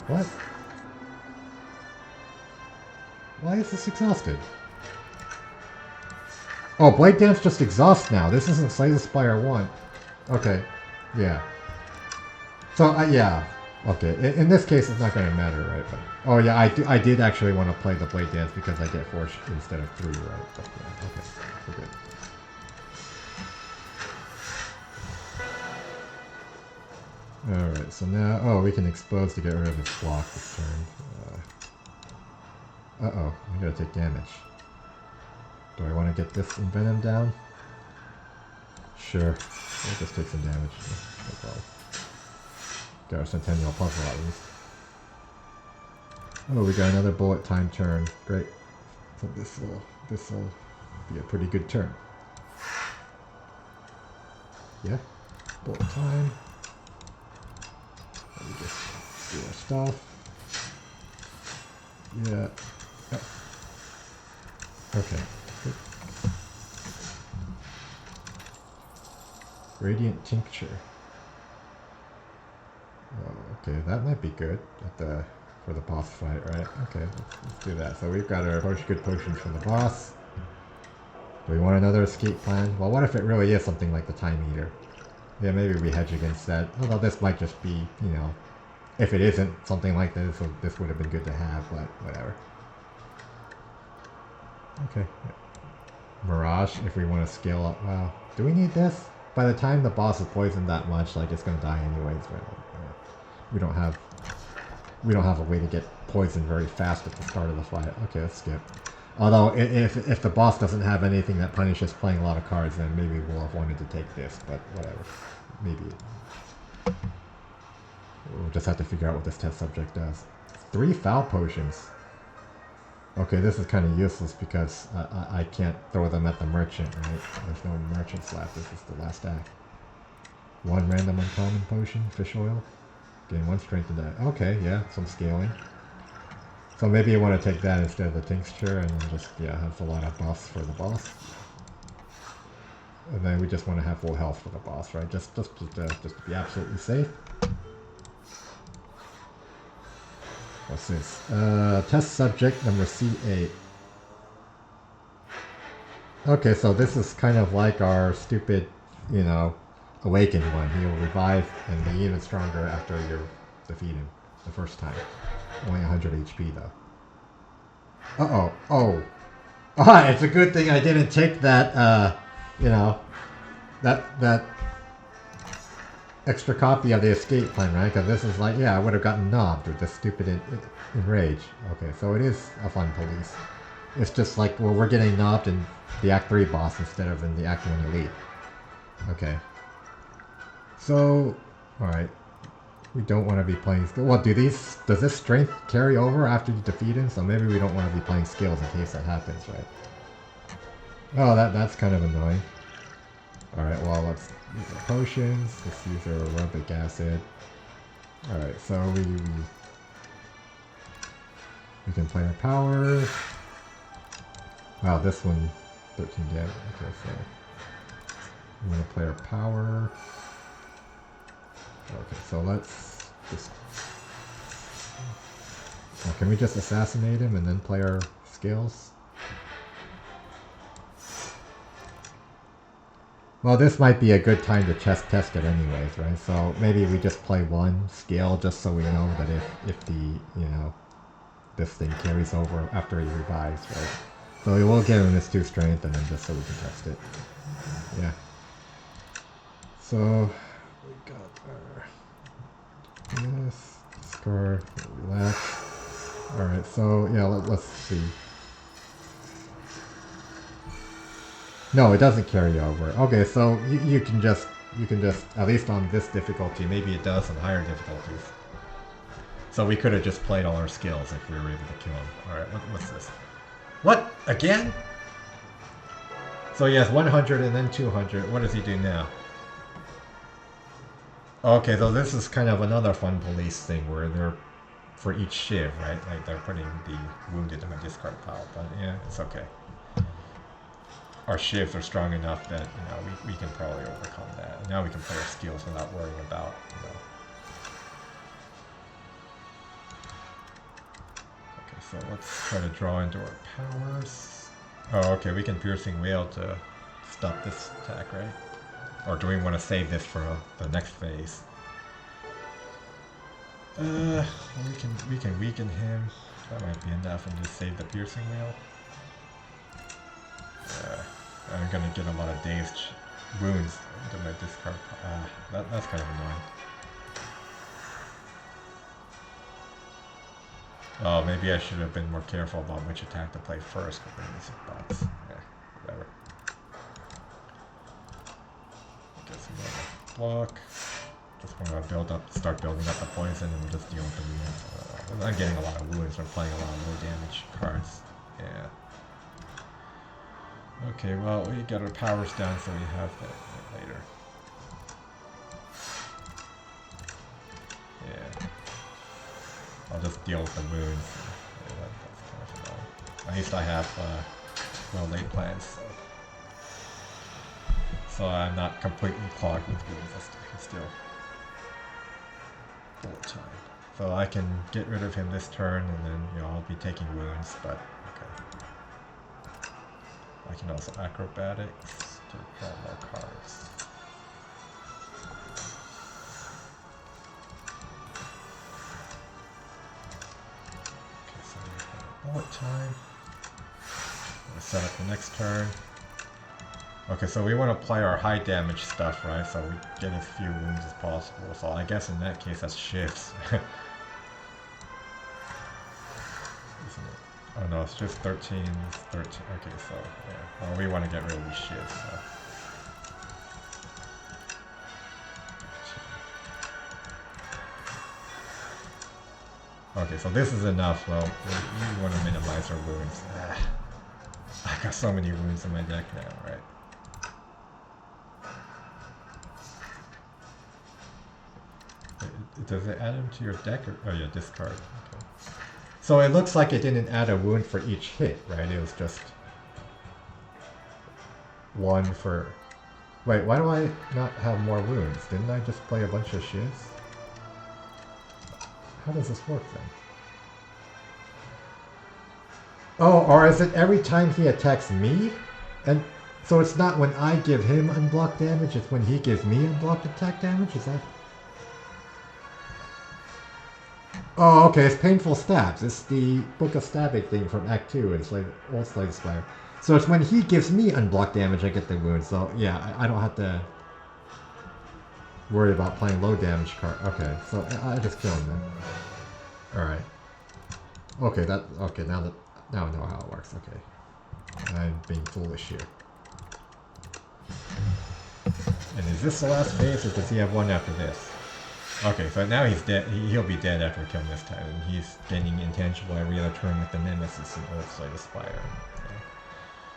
What? Why is this exhausted? Oh, Blade Dance just exhausts now. This isn't Slay the Spire 1. Okay. Yeah. So, yeah. Okay. In this case, it's not going to matter, right? But, oh, yeah, I did actually want to play the Blade Dance because I get 4 instead of 3, right? But, yeah, okay. We're good. Alright, so now... Oh, we can expose to get rid of this block this turn. Uh-oh. I'm going to take damage. Do I want to get this Envenom down? Sure. We'll just take some damage. No problem. Got our Centennial Puzzle at least. Oh, we got another bullet time turn. Great. So this will be a pretty good turn. Yeah. Bullet time. Let me just do our stuff. Yeah. Yep. Okay. Radiant Tincture. Oh, okay, that might be good for the boss fight, right? Okay, let's do that. So we've got our good potions for the boss. Do we want another escape plan? Well, what if it really is something like the Time Eater? Yeah, maybe we hedge against that. Although this might just be, you know, if it isn't something like this, this would have been good to have, but whatever. Okay. Mirage, if we want to scale up. Wow. Do we need this? By the time the boss is poisoned that much, like, it's gonna die anyways. We don't have a way to get poisoned very fast at the start of the fight. Okay, let's skip. Although, if the boss doesn't have anything that punishes playing a lot of cards, then maybe we'll have wanted to take this, but whatever. Maybe. We'll just have to figure out what this test subject does. 3 foul potions. Okay, this is kind of useless because I can't throw them at the merchant, right? There's no merchants left. This is the last act. 1 random uncommon potion, fish oil. Gain 1 strength to that. Okay, yeah, some scaling. So maybe you want to take that instead of the tincture and then just, yeah, have a lot of buffs for the boss. And then we just want to have full health for the boss, right? Just to be absolutely safe. What's this? Test subject number C8. Okay, so this is kind of like our stupid, you know, awakened one. He'll revive and be even stronger after you defeat him the first time. Only 100 HP though. Uh-oh. Oh. Ah, it's a good thing I didn't take that, you know, that extra copy of the escape plan, right? Because this is like, yeah, I would have gotten knobbed with this stupid enrage. Okay, so it is a fun police. It's just like, well, we're getting knobbed in the Act 3 boss instead of in the Act 1 Elite. Okay. So, alright. We don't want to be playing skill. Well, does this strength carry over after you defeat him? So maybe we don't want to be playing skills in case that happens, right? Oh, that's kind of annoying. Alright, well, let's use our potions. Let's use our aerobic acid. Alright, so We can play our power. Wow, this one, 13 damage. Okay, so I'm gonna play our power. Okay, so let's just... Oh, can we just assassinate him and then play our skills? Well, this might be a good time to test it anyways, right? So maybe we just play one skill just so we know that if the, you know, this thing carries over after he revives, right? So we will give him this 2 strength and then just so we can test it. Yeah. So we got our this, discard, relax. Alright, so yeah, let's see. No, it doesn't carry over. Okay, so you can just at least on this difficulty, maybe it does on higher difficulties. So we could have just played all our skills if we were able to kill him. Alright, what's this? What? Again? So he has 100 and then 200. What does he do now? Okay, so this is kind of another fun police thing where they're for each shiv, right? Like they're putting the wounded in my discard pile, but yeah, it's okay. Our shivs are strong enough that, you know, we can probably overcome that. And now we can play our skills without worrying about, you know. Okay, so let's try to draw into our powers. Oh, okay, we can Piercing Wail to stop this attack, right? Or do we want to save this for the next phase? We can weaken him. That might be enough and just save the Piercing Wail. I'm gonna get a lot of dazed wounds into my discard. That's kind of annoying. Oh, maybe I should have been more careful about which attack to play first. But bots. Yeah, whatever. Get some block. Just want to start building up the poison, and we'll just deal with the wounds. I'm getting a lot of wounds. I'm playing a lot of low damage cards. Yeah. Okay, well, we got our powers down, so we have that later. Yeah. I'll just deal with the wounds. Yeah, that's kind of annoying. At least I have well-laid plans, so I'm not completely clogged with wounds. I can still bullet time. So I can get rid of him this turn, and then, you know, I'll be taking wounds, but okay. I can also acrobatics to draw more cards. Okay, so we have bullet time. I'm gonna set up the next turn. Okay, so we want to play our high damage stuff, right? So we get as few wounds as possible. So I guess in that case that's shifts. Oh no, it's just 13, 13. Okay, so yeah. Well, we want to get rid of these shits. So. Okay, so this is enough. Well, we want to minimize our wounds. I got so many wounds in my deck now, right? Does it add them to your deck? Or, oh yeah, discard. Okay. So it looks like it didn't add a wound for each hit, right? It was just one for... Wait, why do I not have more wounds? Didn't I just play a bunch of shits? How does this work then? Oh, or is it every time he attacks me? And so it's not when I give him unblocked damage, it's when he gives me unblocked attack damage? Is that... Oh, okay, it's Painful Stabs. It's the Book of Stabbing thing from Act 2 in old Slay the Spire. So it's when he gives me unblocked damage, I get the wounds. So yeah, I don't have to worry about playing low damage card. Okay, so I just kill him then. Alright. Okay, now I know how it works. Okay. I'm being foolish here. And is this the last phase, or does he have one after this? Okay, so now he's dead. He'll be dead after we kill him this time, and he's gaining intangible every other turn with the Nemesis in Old Slay the Spire. Yeah.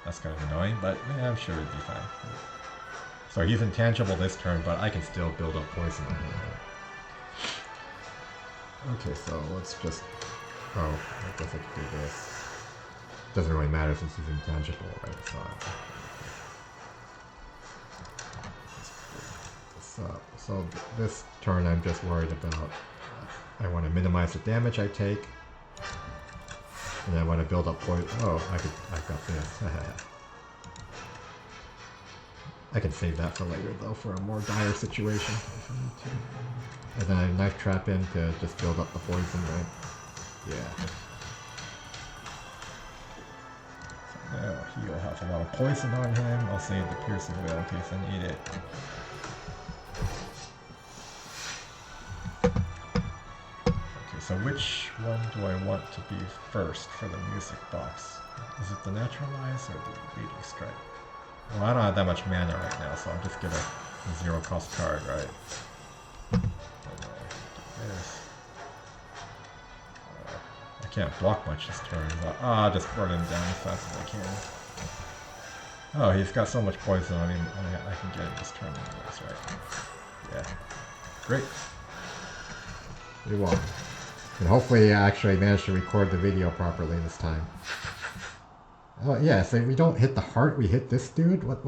That's kind of annoying, but yeah, I'm sure it'd be fine. So he's intangible this turn, but I can still build up poison on him. Okay, so let's just Oh, I guess I could do this. Doesn't really matter since he's intangible, right? So this turn I'm just worried about. I want to minimize the damage I take. And I want to build up poison. Oh, I've got this. I can save that for later though, for a more dire situation if I need to. And then I knife trap in to just build up the poison, right? Yeah. So now he'll have a lot of poison on him. I'll save the piercing will in case I need it. Okay, so which one do I want to be first for the music box? Is it the Naturalize or the Leading Strike? Well, I don't have that much mana right now, so I'll just get a zero cost card, right? I can't block much this turn. I'll just burn him down as fast as I can. Oh, he's got so much poison on him, I can get him this turn anyways, right? Yeah. Great. We won. And hopefully I actually managed to record the video properly this time. Oh yeah, so we don't hit the heart, we hit this dude? What?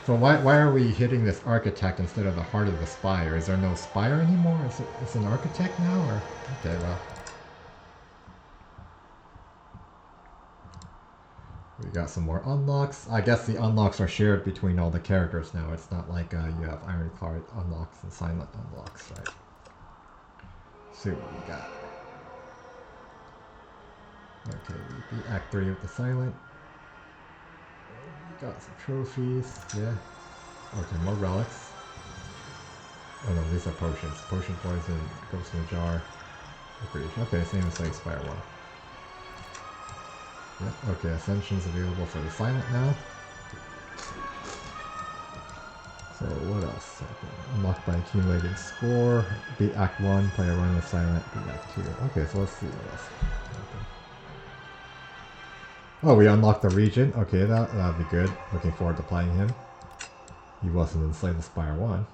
So why are we hitting this architect instead of the heart of the spire? Is there no spire anymore? It's an architect now, or? Okay, well. We got some more unlocks. I guess the unlocks are shared between all the characters now. It's not like you have Ironclad unlocks and Silent unlocks, right? See what we got. Okay, we beat Act 3 with the Silent. We got some trophies, yeah. Okay, more relics. Oh no, these are potions. Potion poison, ghost in a jar. Okay, same as Slay the Spire 1. Yeah, okay, Ascension's available for the Silent now. So what else? Unlocked by accumulating score. Beat Act 1, play a run with Silent, beat Act 2. Okay, so let's see what else. Oh, we unlocked the Regent. Okay, that'll be good. Looking forward to playing him. He wasn't in Slay the Spire 1.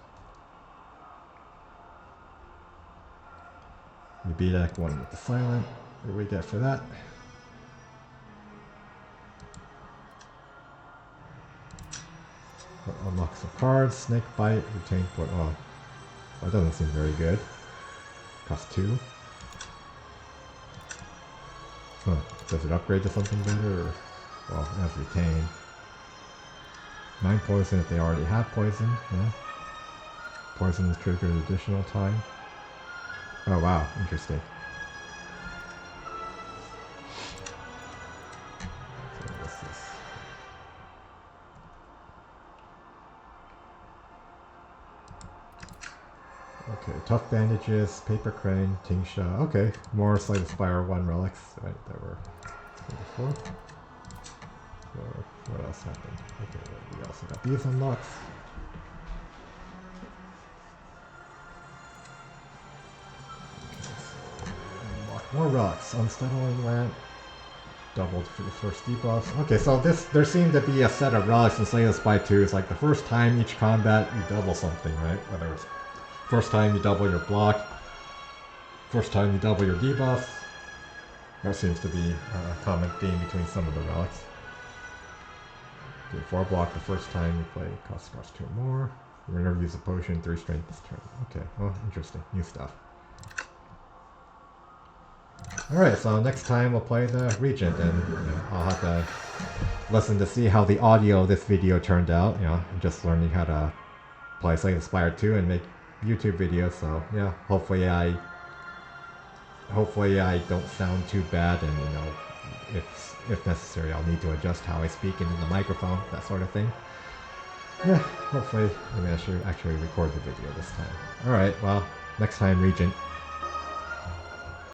We beat Act 1 with the Silent. What do we get for that? Unlock some cards. Snake Bite. Retain point. Oh, that doesn't seem very good. Cost 2. Huh. Does it upgrade to something better? Or, well, it has Retain. 9 poison if they already have poison. Yeah. Poison is triggered additional time. Oh wow, interesting. So what's this? Okay, tough bandages, paper crane, Tingsha. Okay, more Slay the Spire 1 relics, right? That were before. So what else happened? Okay, we also got these unlocks. More rocks. Unsettling Lamp. Doubled for the first debuffs. Okay, so there seemed to be a set of relics in Slay the Spire 2. It's like the first time each combat you double something, right? Whether it's first time you double your block, first time you double your debuffs. That seems to be a common theme between some of the relics. Okay, 4 block the first time you play, cost 2 more. You're gonna use a potion, 3 strength this turn. Okay, well, interesting. New stuff. Alright, so next time we'll play the Regent, and I'll have to listen to see how the audio of this video turned out. I'm just learning how to play Slay the Spire 2 and make YouTube videos, so yeah, hopefully I don't sound too bad, and if necessary I'll need to adjust how I speak into the microphone, that sort of thing. Yeah, hopefully I manage to actually record the video this time. Alright, well, next time Regent.